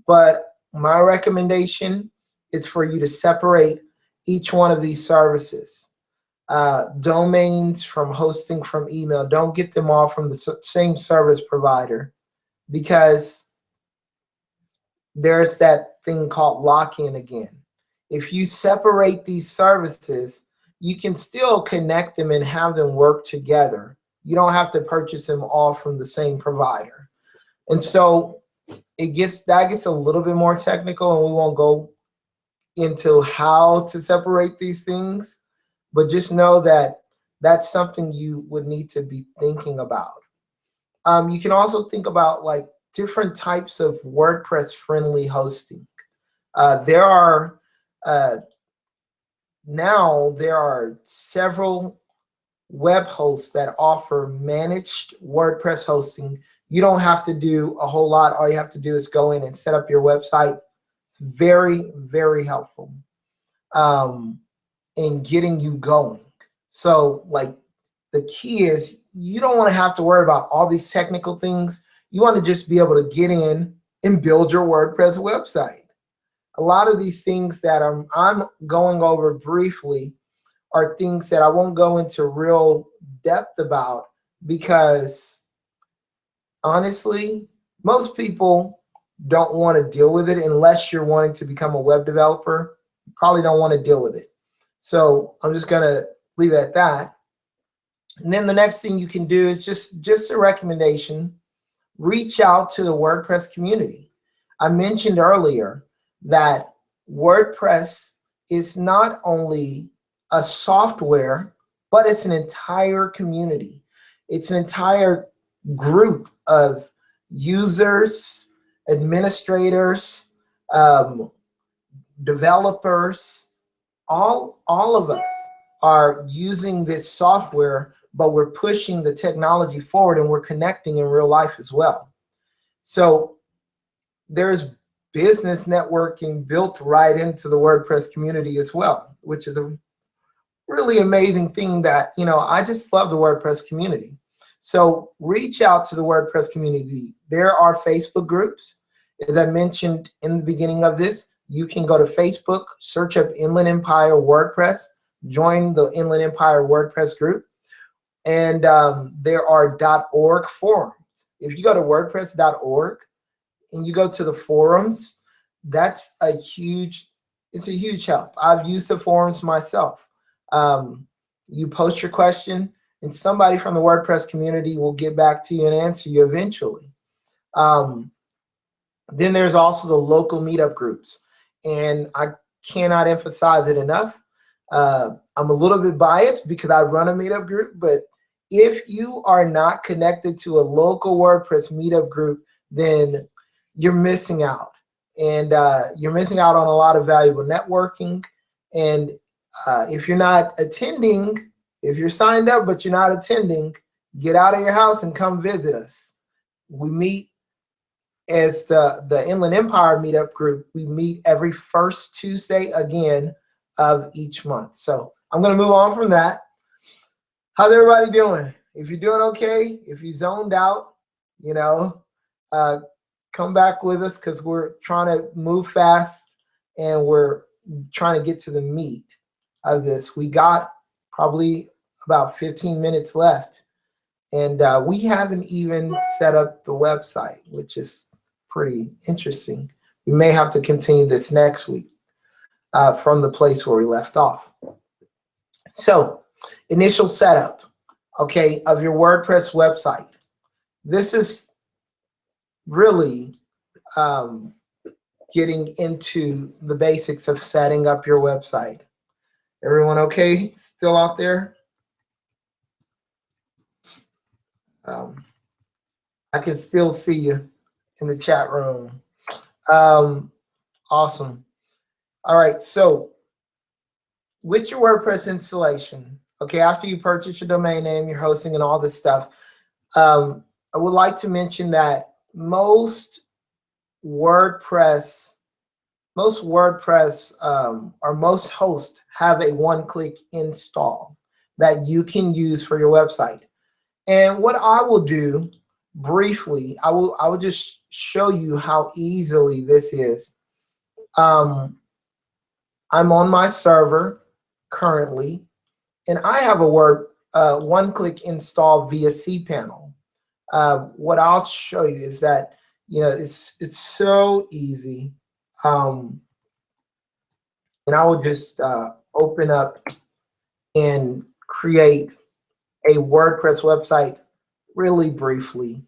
But my recommendation is for you to separate each one of these services. Domains from hosting from email. Don't get them all from the same service provider, because there's that thing called lock-in again. If you separate these services, you can still connect them and have them work together. You don't have to purchase them all from the same provider. And so that gets a little bit more technical, and we won't go into how to separate these things, but just know that that's something you would need to be thinking about. You can also think about like different types of WordPress friendly hosting. There are several web hosts that offer managed WordPress hosting You don't have to do a whole lot. All you have to do is go in and set up your website. It's very, very helpful in getting you going. So like the key is you don't want to have to worry about all these technical things. You want to just be able to get in and build your WordPress website. A lot of these things that I'm going over briefly are things that I won't go into real depth about, because honestly, most people don't want to deal with it unless you're wanting to become a web developer. You probably don't want to deal with it. So I'm just going to leave it at that. And then the next thing you can do is just a recommendation. Reach out to the WordPress community. I mentioned earlier that WordPress is not only a software, but it's an entire community. It's an entire group of users, administrators, developers. All of us are using this software, but we're pushing the technology forward and we're connecting in real life as well. So there's business networking built right into the WordPress community as well, which is a really amazing thing that, I just love the WordPress community. So reach out to the WordPress community. There are Facebook groups. As I mentioned in the beginning of this, you can go to Facebook, search up Inland Empire WordPress, join the Inland Empire WordPress group, and there are .org forums. If you go to WordPress.org and you go to the forums, it's a huge help. I've used the forums myself. You post your question, and somebody from the WordPress community will get back to you and answer you eventually. Then there's also the local meetup groups, and I cannot emphasize it enough. I'm a little bit biased because I run a meetup group, but if you are not connected to a local WordPress meetup group, then you're missing out. And you're missing out on a lot of valuable networking. And if you're not attending, if you're signed up but you're not attending, get out of your house and come visit us. We meet as the Inland Empire Meetup group. We meet every first Tuesday again of each month. So I'm going to move on from that. How's everybody doing? If you're doing okay, if you zoned out, come back with us, because we're trying to move fast and we're trying to get to the meat of this. We got probably about 15 minutes left, and we haven't even set up the website, which is pretty interesting. We may have to continue this next week from the place where we left off. So, initial setup, okay, of your WordPress website. This is really getting into the basics of setting up your website. Everyone okay? Still out there? I can still see you in the chat room. Awesome. All right, so with your WordPress installation, okay, after you purchase your domain name, your hosting, and all this stuff, I would like to mention that most WordPress or most hosts have a one-click install that you can use for your website. And what I will do briefly, I will just show you how easily this is. I'm on my server currently, and I have a one-click install via Cpanel. What I'll show you is that it's so easy, and I will just open up and create a WordPress website really briefly,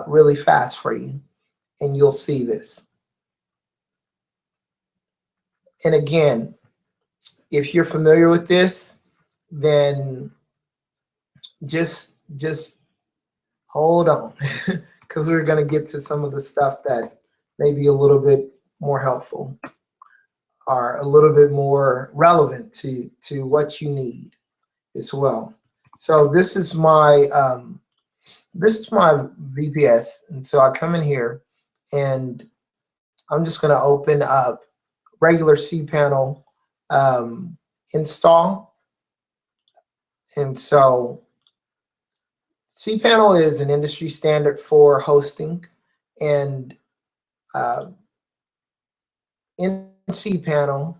really fast for you, and you'll see this. And again, if you're familiar with this, then just hold on, because we're going to get to some of the stuff that may be a little bit more helpful or a little bit more relevant to what you need as well. So this is my this is my VPS, and so I come in here, and I'm just going to open up regular cPanel install. And so cPanel is an industry standard for hosting, and in cPanel,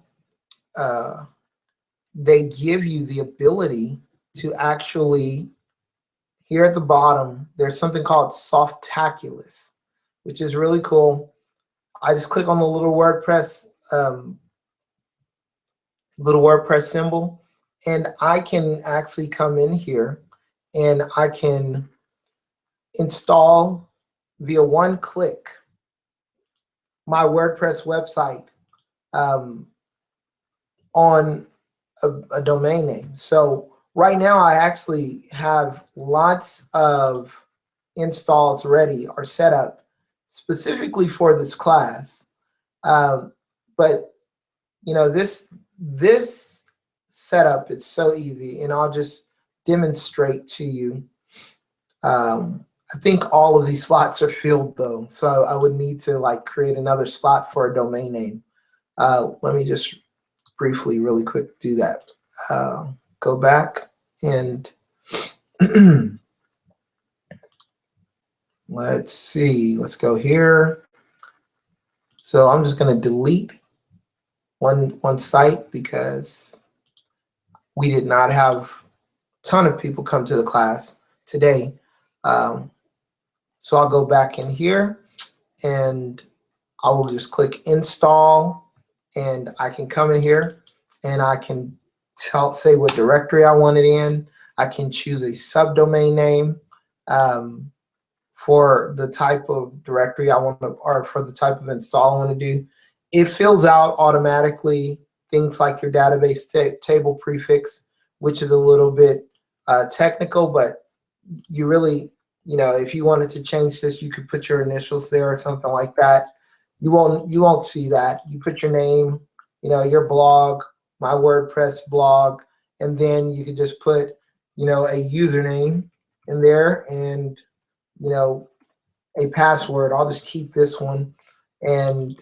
they give you the ability to actually, here at the bottom, there's something called Softaculous, which is really cool. I just click on the little WordPress symbol, and I can actually come in here and I can install via one click my WordPress website on a domain name. So right now I actually have lots of installs ready or set up specifically for this class. But you know, this setup, it's so easy, and I'll just demonstrate to you. I think all of these slots are filled though, so I would need to like create another slot for a domain name. Let me just briefly, really quick, do that. Go back and let's see, let's go here. So I'm just going to delete one site because we did not have a ton of people come to the class today. So I'll go back in here and I will just click install, and I can come in here and I can say what directory I want it in. I can choose a subdomain name for the type of directory I want to, or for the type of install I want to do. It fills out automatically things like your database table prefix, which is a little bit technical, but you really, you know, if you wanted to change this, you could put your initials there or something like that. You won't see that. You put your name, you know, your blog, my WordPress blog, and then you could just put, you know, a username in there and, you know, a password. I'll just keep this one, and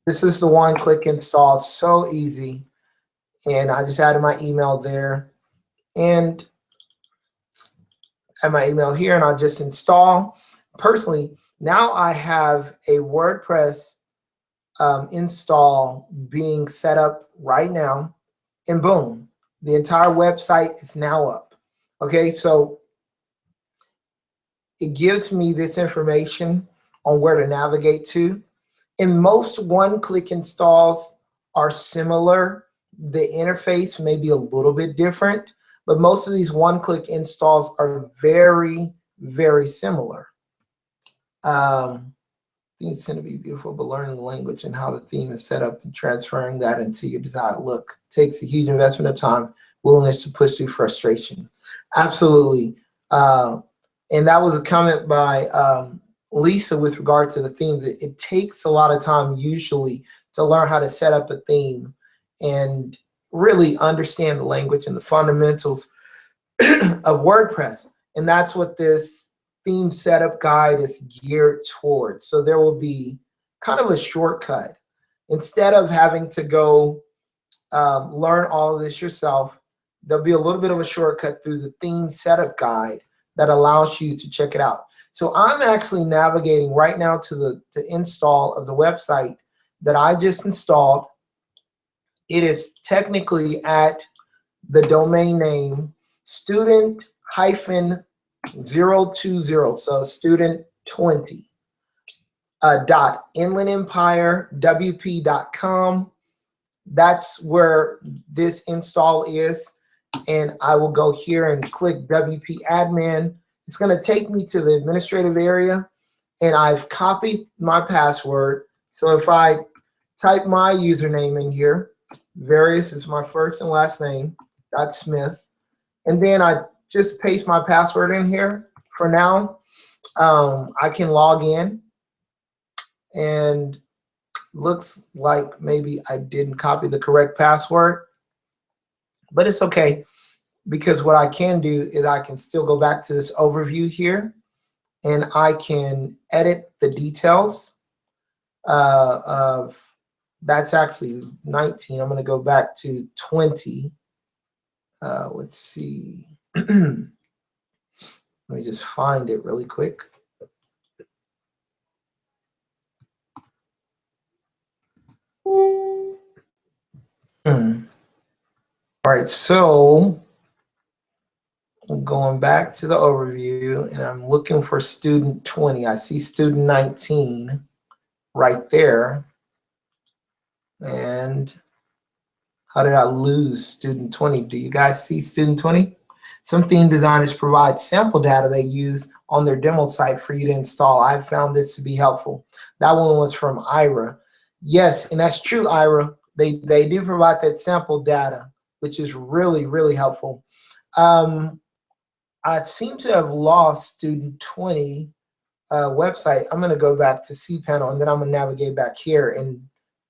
this is the one-click install. It's so easy, and I just added my email there, and add my email here, and I'll just install. Personally, now I have a WordPress install being set up right now, and boom, the entire website is now up. Okay, so it gives me this information on where to navigate to. And most one-click installs are similar. The interface may be a little bit different, but most of these one-click installs are very, very similar. It's going to be beautiful, but learning the language and how the theme is set up and transferring that into your desired look takes a huge investment of time, willingness to push through frustration. Absolutely. And that was a comment by Lisa with regard to the themes. It takes a lot of time usually to learn how to set up a theme and really understand the language and the fundamentals of WordPress. And that's what this theme setup guide is geared towards. So there will be kind of a shortcut. Instead of having to go learn all of this yourself, there'll be a little bit of a shortcut through the theme setup guide that allows you to check it out. So I'm actually navigating right now to the install of the website that I just installed. It is technically at the domain name student-020, so student 20 .inlandempirewp.com. That's where this install is, and I will go here and click WP admin. It's going to take me to the administrative area, and I've copied my password. So if I type my username in here, Various is my first and last name, .Smith, and then I just paste my password in here. For now, I can log in, and looks like maybe I didn't copy the correct password, but it's okay. because what I can do is I can still go back to this overview here, and I can edit the details of, that's actually 19. I'm going to go back to 20. Let's see. Let me just find it really quick. All right, so I'm going back to the overview, and I'm looking for student 20. I see student 19 right there. And how did I lose student 20? Do you guys see student 20? Some theme designers provide sample data they use on their demo site for you to install. I found this to be helpful. That one was from Ira. Yes, and that's true, Ira. They do provide that sample data, which is really, really helpful. I seem to have lost student 20 website. I'm going to go back to Cpanel, and then I'm going to navigate back here, and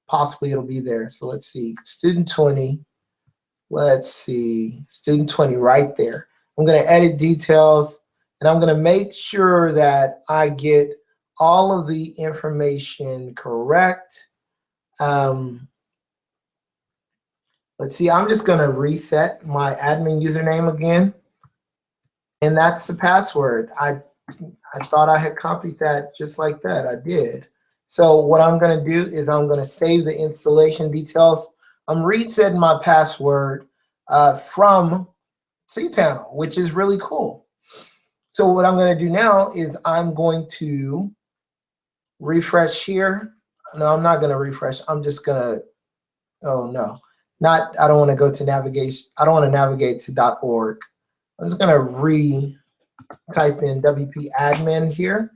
possibly it'll be there. So let's see, student 20. Let's see, student 20 right there. I'm going to edit details, and I'm going to make sure that I get all of the information correct. Let's see, I'm just going to reset my admin username again. And that's the password. I thought I had copied that just like that. I did. So what I'm going to do is I'm going to save the installation details. I'm resetting my password from Cpanel, which is really cool. So what I'm going to do now is I'm going to refresh here. No, I'm not going to refresh. I'm just going to, oh no, not, I don't want to go to navigation. I don't want to navigate to .org. I'm just going to type in WP admin here,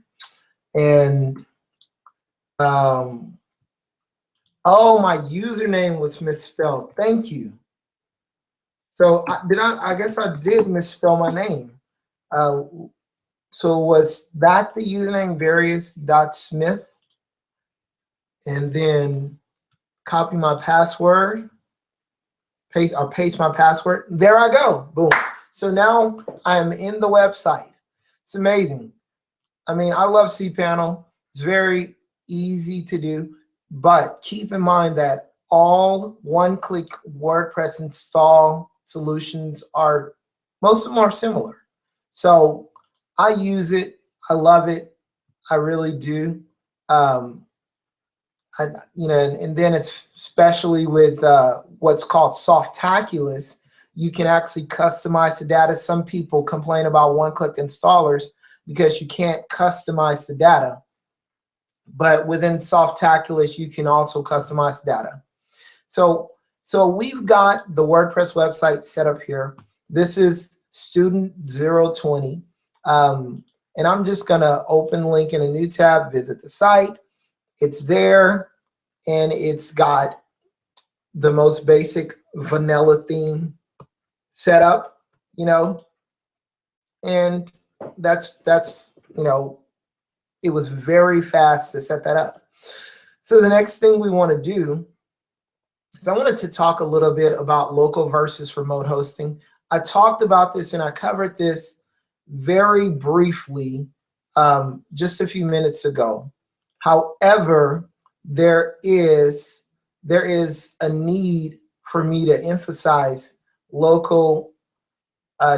and oh, my username was misspelled. Thank you. So I guess I did misspell my name. So was that the username, various.smith, and then copy my password, paste my password. There I go. Boom. So now I'm in the website. It's amazing. I mean, I love Cpanel. It's very easy to do, but keep in mind that all one-click WordPress install solutions are, most of them are similar. So I use it. I love it. I really do. You know, and then it's especially with what's called Softaculous, you can actually customize the data. Some people complain about one-click installers because you can't customize the data. But within Softaculous, you can also customize data. So we've got the WordPress website set up here. This is student 020. And I'm just going to open link in a new tab, visit the site. It's there, and it's got the most basic vanilla theme set up, you know, and that's you know, it was very fast to set that up. So the next thing we want to do is I wanted to talk a little bit about local versus remote hosting. I talked about this and I covered this very briefly just a few minutes ago. However, there is a need for me to emphasize local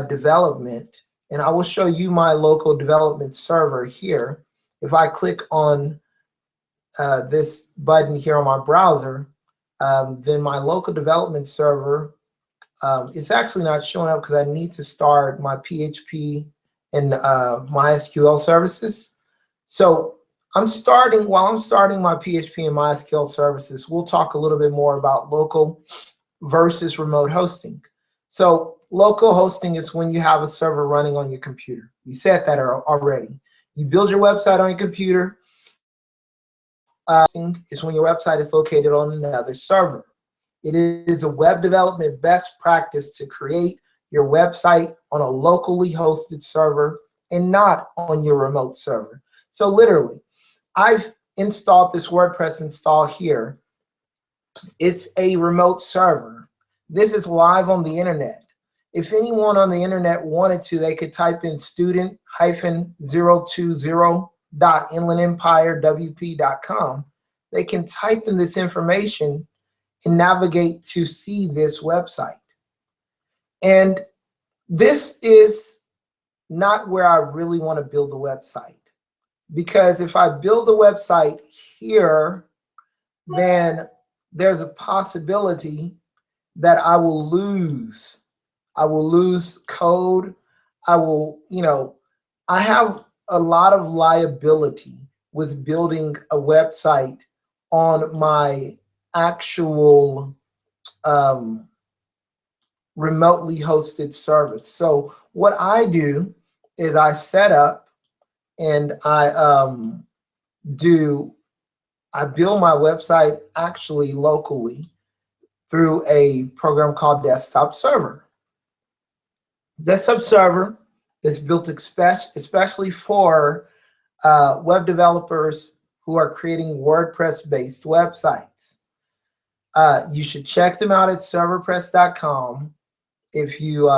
development, and I will show you my local development server here. If I click on this button here on my browser, then my local development server it's actually not showing up because I need to start my PHP and MySQL services. So while I'm starting my PHP and MySQL services, we'll talk a little bit more about local versus remote hosting. So local hosting is when you have a server running on your computer. We said that already. You build your website on your computer. It's when your website is located on another server. It is a web development best practice to create your website on a locally hosted server and not on your remote server. So literally, I've installed this WordPress install here. It's a remote server. This is live on the internet. if anyone on the internet wanted to, they could type in student-020.inlandempirewp.com. They can type in this information and navigate to see this website. And this is not where I really want to build the website, because if I build the website here, then there's a possibility that I will lose code. I will, I have a lot of liability with building a website on my actual remotely hosted service. So what I do is I set up and I build my website actually locally through a program called Desktop Server. Desktop Server is built especially for web developers who are creating WordPress-based websites. You should check them out at serverpress.com. If you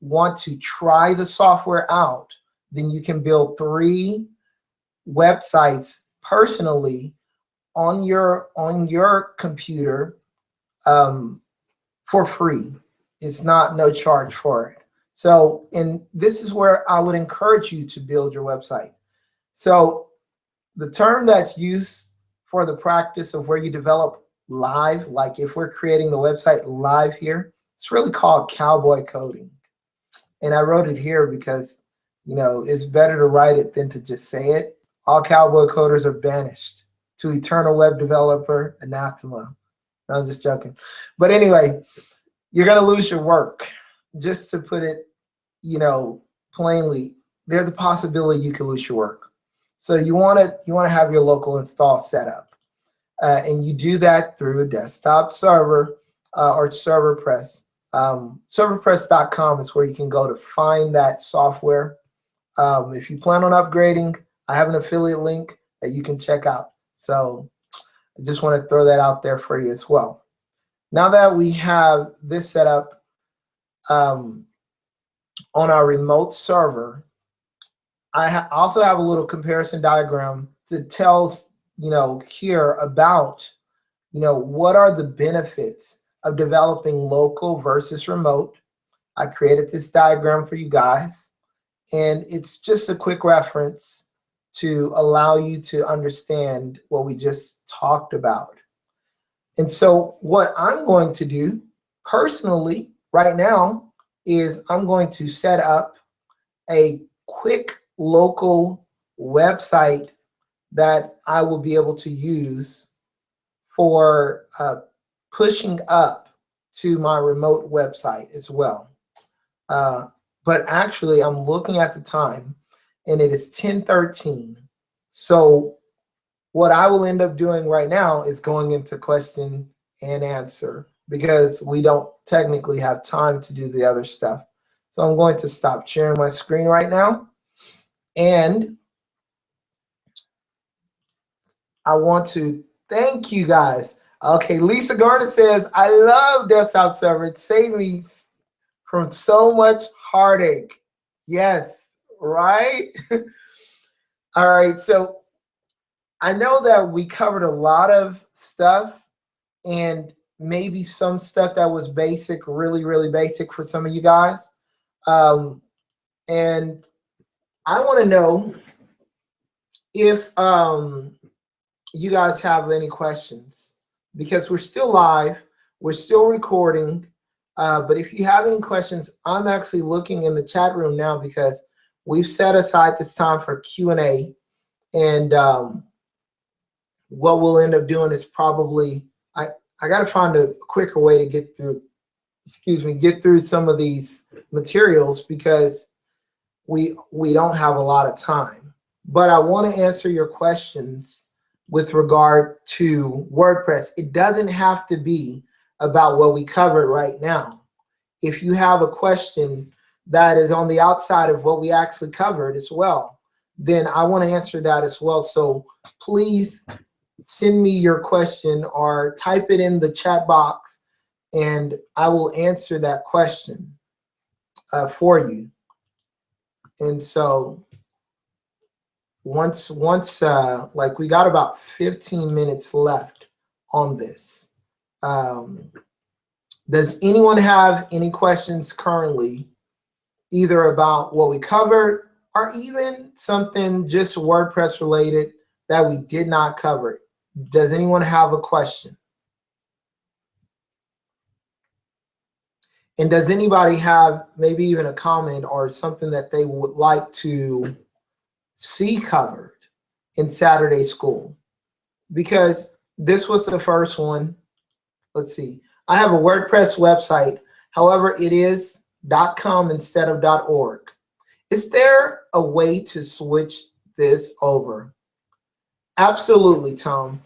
want to try the software out, then you can build 3 websites personally on your computer for free. It's no charge for it. So, and this is where I would encourage you to build your website. So the term that's used for the practice of where you develop live, like if we're creating the website live here, it's really called cowboy coding. And I wrote it here because, it's better to write it than to just say it. All cowboy coders are banished to eternal web developer anathema. No, I'm just joking. But anyway, you're going to lose your work. Just to put it, plainly, there's a possibility you can lose your work. So you want to have your local install set up. And you do that through a desktop server or ServerPress. Serverpress.com is where you can go to find that software. If you plan on upgrading, I have an affiliate link that you can check out. So I just want to throw that out there for you as well. Now that we have this set up on our remote server, I also have a little comparison diagram that tells, here about, what are the benefits of developing local versus remote. I created this diagram for you guys, and it's just a quick reference to allow you to understand what we just talked about. And so what I'm going to do personally right now is I'm going to set up a quick local website that I will be able to use for pushing up to my remote website as well. But actually, I'm looking at the time, and it is 10:13. So what I will end up doing right now is going into question and answer, because we don't technically have time to do the other stuff. So I'm going to stop sharing my screen right now. And I want to thank you guys. Okay, Lisa Garner says, I love Desktop Server. It saved me from so much heartache. Yes, right? All right, so I know that we covered a lot of stuff, and maybe some stuff that was basic, really, really basic for some of you guys. And I want to know if you guys have any questions, because we're still live, we're still recording. But if you have any questions, I'm actually looking in the chat room now, because we've set aside this time for Q&A. And what we'll end up doing is probably, I got to find a quicker way to get through, get through some of these materials, because we don't have a lot of time. But I want to answer your questions with regard to WordPress. It doesn't have to be about what we covered right now. If you have a question that is on the outside of what we actually covered as well, then I want to answer that as well. So please send me your question or type it in the chat box, and I will answer that question for you. And so once like we got about 15 minutes left on this. Does anyone have any questions currently, either about what we covered or even something just WordPress related that we did not cover? Does anyone have a question? And does anybody have maybe even a comment or something that they would like to see covered in Saturday school? Because this was the first one. Let's see. I have a WordPress website. However, it is .com instead of .org. Is there a way to switch this over? Absolutely, Tom.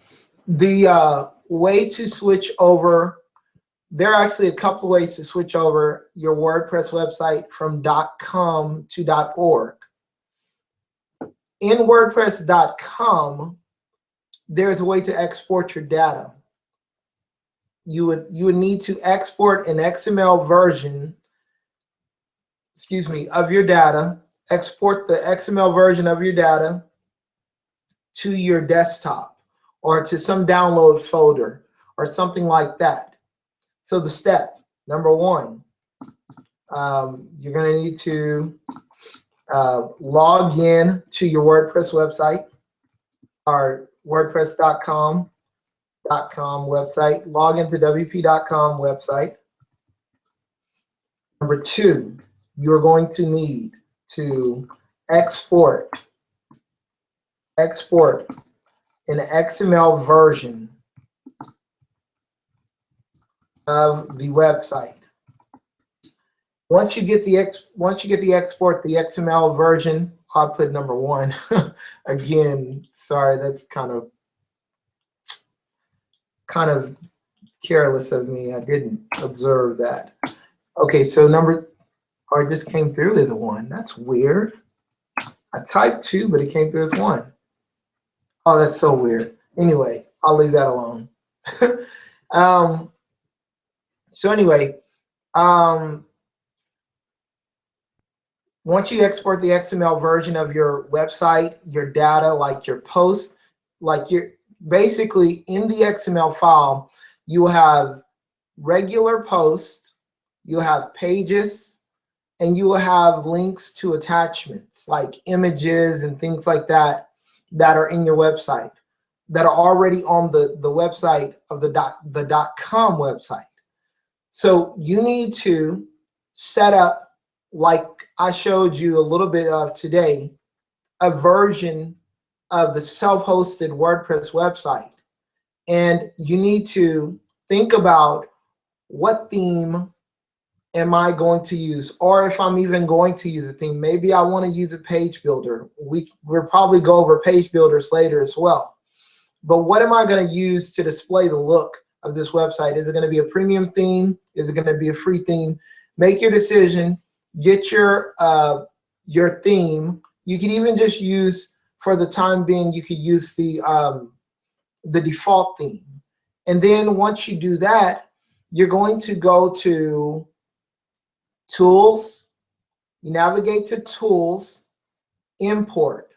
The way to switch over, there are actually a couple of ways to switch over your WordPress website from .com to .org. In WordPress.com, there's a way to export your data. You would need to export an XML version, excuse me, of your data, export the XML version of your data to your desktop or to some download folder or something like that. So the step, number one, you're going to need to log in to your WordPress website, or WordPress.com website, log into WP.com website. Number two, you're going to need to export an XML version of the website. Once you get the export the XML version, I'll put number one. Again, sorry, that's kind of careless of me. I didn't observe that. Okay, so it just came through as a one. That's weird. I typed two, but it came through as one. Oh, that's so weird. Anyway, I'll leave that alone. So anyway, once you export the XML version of your website, your data, like your posts, like your basically in the XML file, you have regular posts, you have pages, and you will have links to attachments like images and things like that that are in your website that are already on the website of the .com website. So you need to set up, like I showed you a little bit of today, a version of the self-hosted WordPress website. And you need to think about what theme am I going to use, or if I'm even going to use a theme. Maybe I want to use a page builder. We'll probably go over page builders later as well. But what am I going to use to display the look of this website? Is it going to be a premium theme? Is it going to be a free theme? Make your decision. Get your theme. You can even just use, for the time being, you could use the default theme. And then once you do that, you're going to go to Tools. You navigate to Tools, Import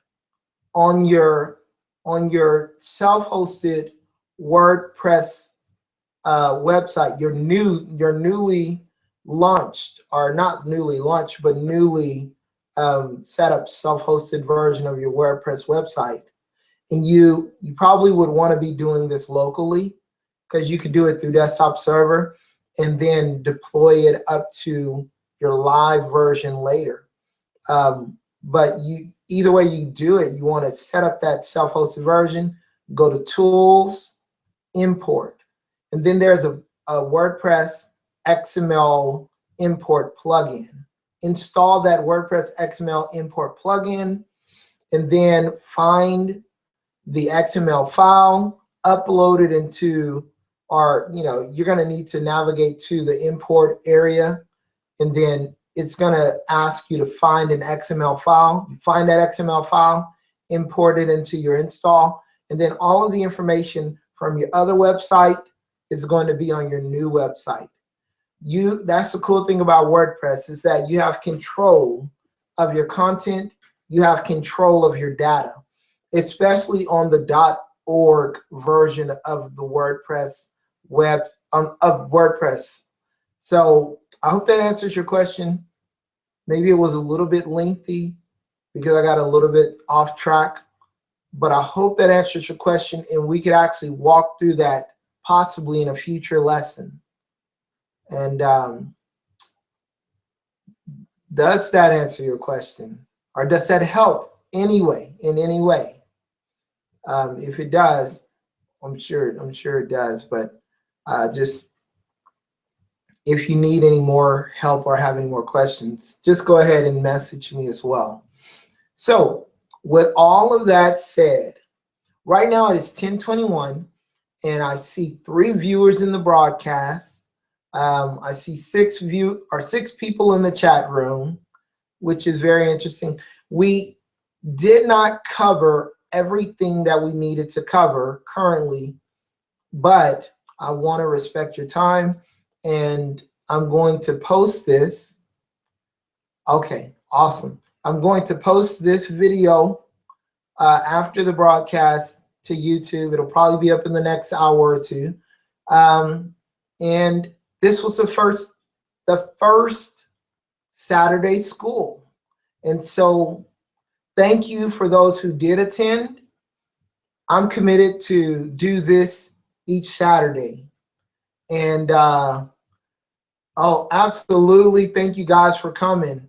on your self-hosted WordPress website, your newly launched, or not newly launched, but newly set up self-hosted version of your WordPress website. And you probably would want to be doing this locally, because you could do it through desktop server and then deploy it up to your live version later. But either way you do it, you want to set up that self-hosted version, go to Tools, Import, and then there's a WordPress XML import plugin. Install that WordPress XML import plugin, and then find the XML file, upload it into, or you're going to need to navigate to the import area, and then it's going to ask you to find an XML file. You find that XML file, import it into your install, and then all of the information from your other website is going to be on your new website. that's the cool thing about WordPress, is that you have control of your content, you have control of your data, especially on the .org version of the WordPress of WordPress. So I hope that answers your question. Maybe it was a little bit lengthy because I got a little bit off track, but I hope that answers your question, and we could actually walk through that possibly in a future lesson. And does that answer your question, or does that help in any way? If it does, I'm sure it does. But just if you need any more help or have any more questions, just go ahead and message me as well. So with all of that said, right now it is 10:21, and I see 3 viewers in the broadcast. I see 6 people in the chat room, which is very interesting. We did not cover everything that we needed to cover currently, but I want to respect your time, and I'm going to post this. Okay, awesome. I'm going to post this video after the broadcast to YouTube. It'll probably be up in the next hour or two. And this was the first Saturday school. And so thank you for those who did attend. I'm committed to do this each Saturday. And oh, absolutely, thank you guys for coming.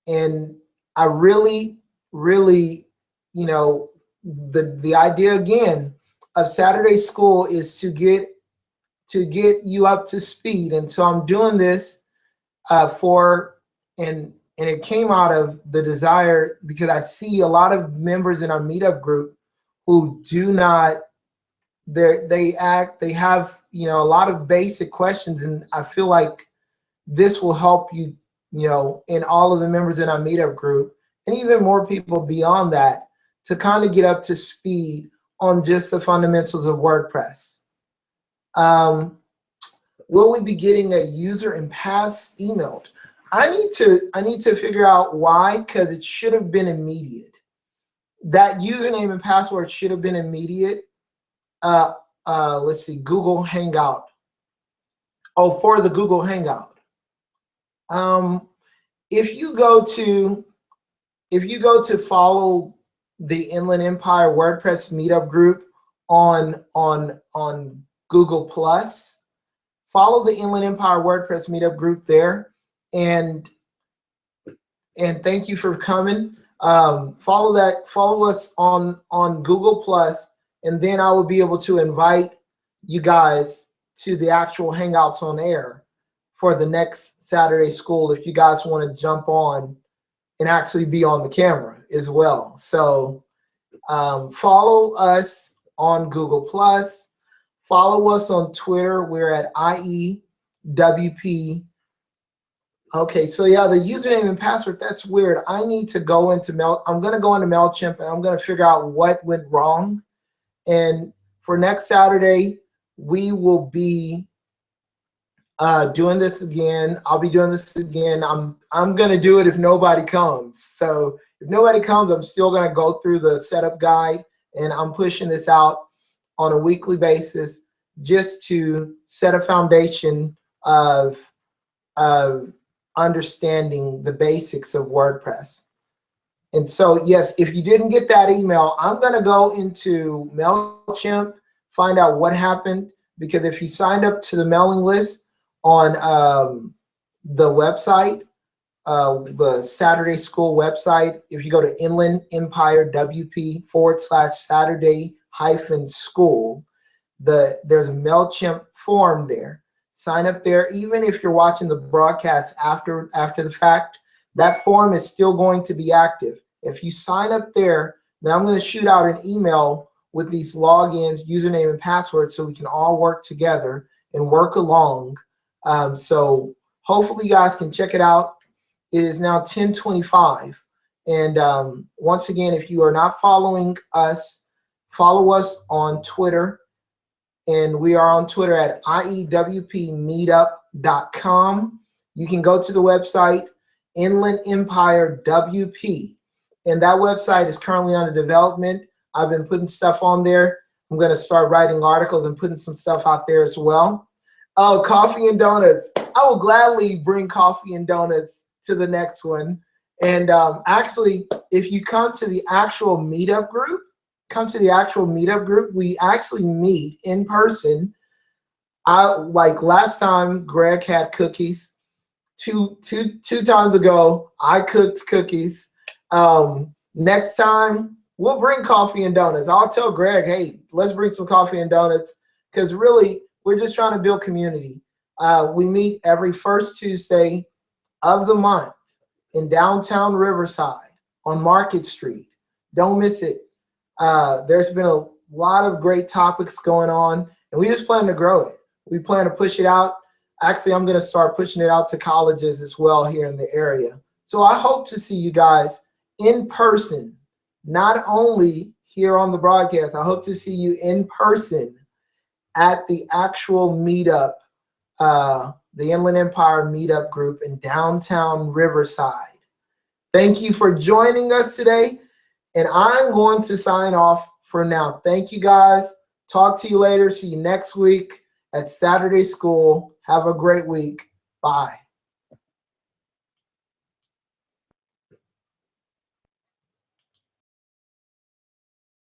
And I really, you know, the idea again of Saturday school is to get you up to speed. And so I'm doing this and it came out of the desire, because I see a lot of members in our meetup group who do not, they have, you know, a lot of basic questions, and I feel like this will help you, you know, in all of the members in our meetup group, and even more people beyond that, to kind of get up to speed on just the fundamentals of WordPress. Will we be getting a user and pass emailed? I need to figure out why, because it should have been immediate. That username and password should have been immediate. Let's see, Google Hangout. Oh, for the Google Hangout. If you go to follow the Inland Empire WordPress Meetup group on Google Plus, follow the Inland Empire WordPress Meetup group there, and thank you for coming. Follow us on Google Plus, and then I will be able to invite you guys to the actual Hangouts on air for the next Saturday school, if you guys want to jump on and actually be on the camera as well. So follow us on Google Plus. Follow us on Twitter. We're at IEWP. Okay, so yeah, the username and password, that's weird. I need to go into I'm going to go into MailChimp, and I'm going to figure out what went wrong. And for next Saturday, we will be doing this again. I'll be doing this again. I'm going to do it if nobody comes. So if nobody comes, I'm still going to go through the setup guide, and I'm pushing this out on a weekly basis just to set a foundation of understanding the basics of WordPress. And so, yes, if you didn't get that email, I'm going to go into MailChimp, find out what happened, because if you signed up to the mailing list on the website, the Saturday School website, if you go to Inland Empire WP /Saturday-School, there's a MailChimp form there. Sign up there. Even if you're watching the broadcast after the fact, that form is still going to be active. If you sign up there, then I'm going to shoot out an email with these logins, username, and password, so we can all work together and work along. So hopefully you guys can check it out. It is now 10:25. And once again, if you are not following us, follow us on Twitter. And we are on Twitter at IEWP Meetup inlandempirewp.com. You can go to the website, Inland Empire WP. And that website is currently under development. I've been putting stuff on there. I'm going to start writing articles and putting some stuff out there as well. Oh, coffee and donuts. I will gladly bring coffee and donuts to the next one. And actually, if you come to the actual meetup group, we actually meet in person. Like last time, Greg had cookies. Two times ago, I cooked cookies. Next time, we'll bring coffee and donuts. I'll tell Greg, hey, let's bring some coffee and donuts, because really, we're just trying to build community. We meet every first Tuesday of the month in downtown Riverside on Market Street. Don't miss it. There's been a lot of great topics going on, and we just plan to grow it. We plan to push it out. Actually, I'm going to start pushing it out to colleges as well here in the area. So I hope to see you guys in person, not only here on the broadcast. I hope to see you in person at the actual meetup, the Inland Empire Meetup group in downtown Riverside. Thank you for joining us today, and I'm going to sign off for now. Thank you, guys. Talk to you later. See you next week at Saturday School. Have a great week. Bye.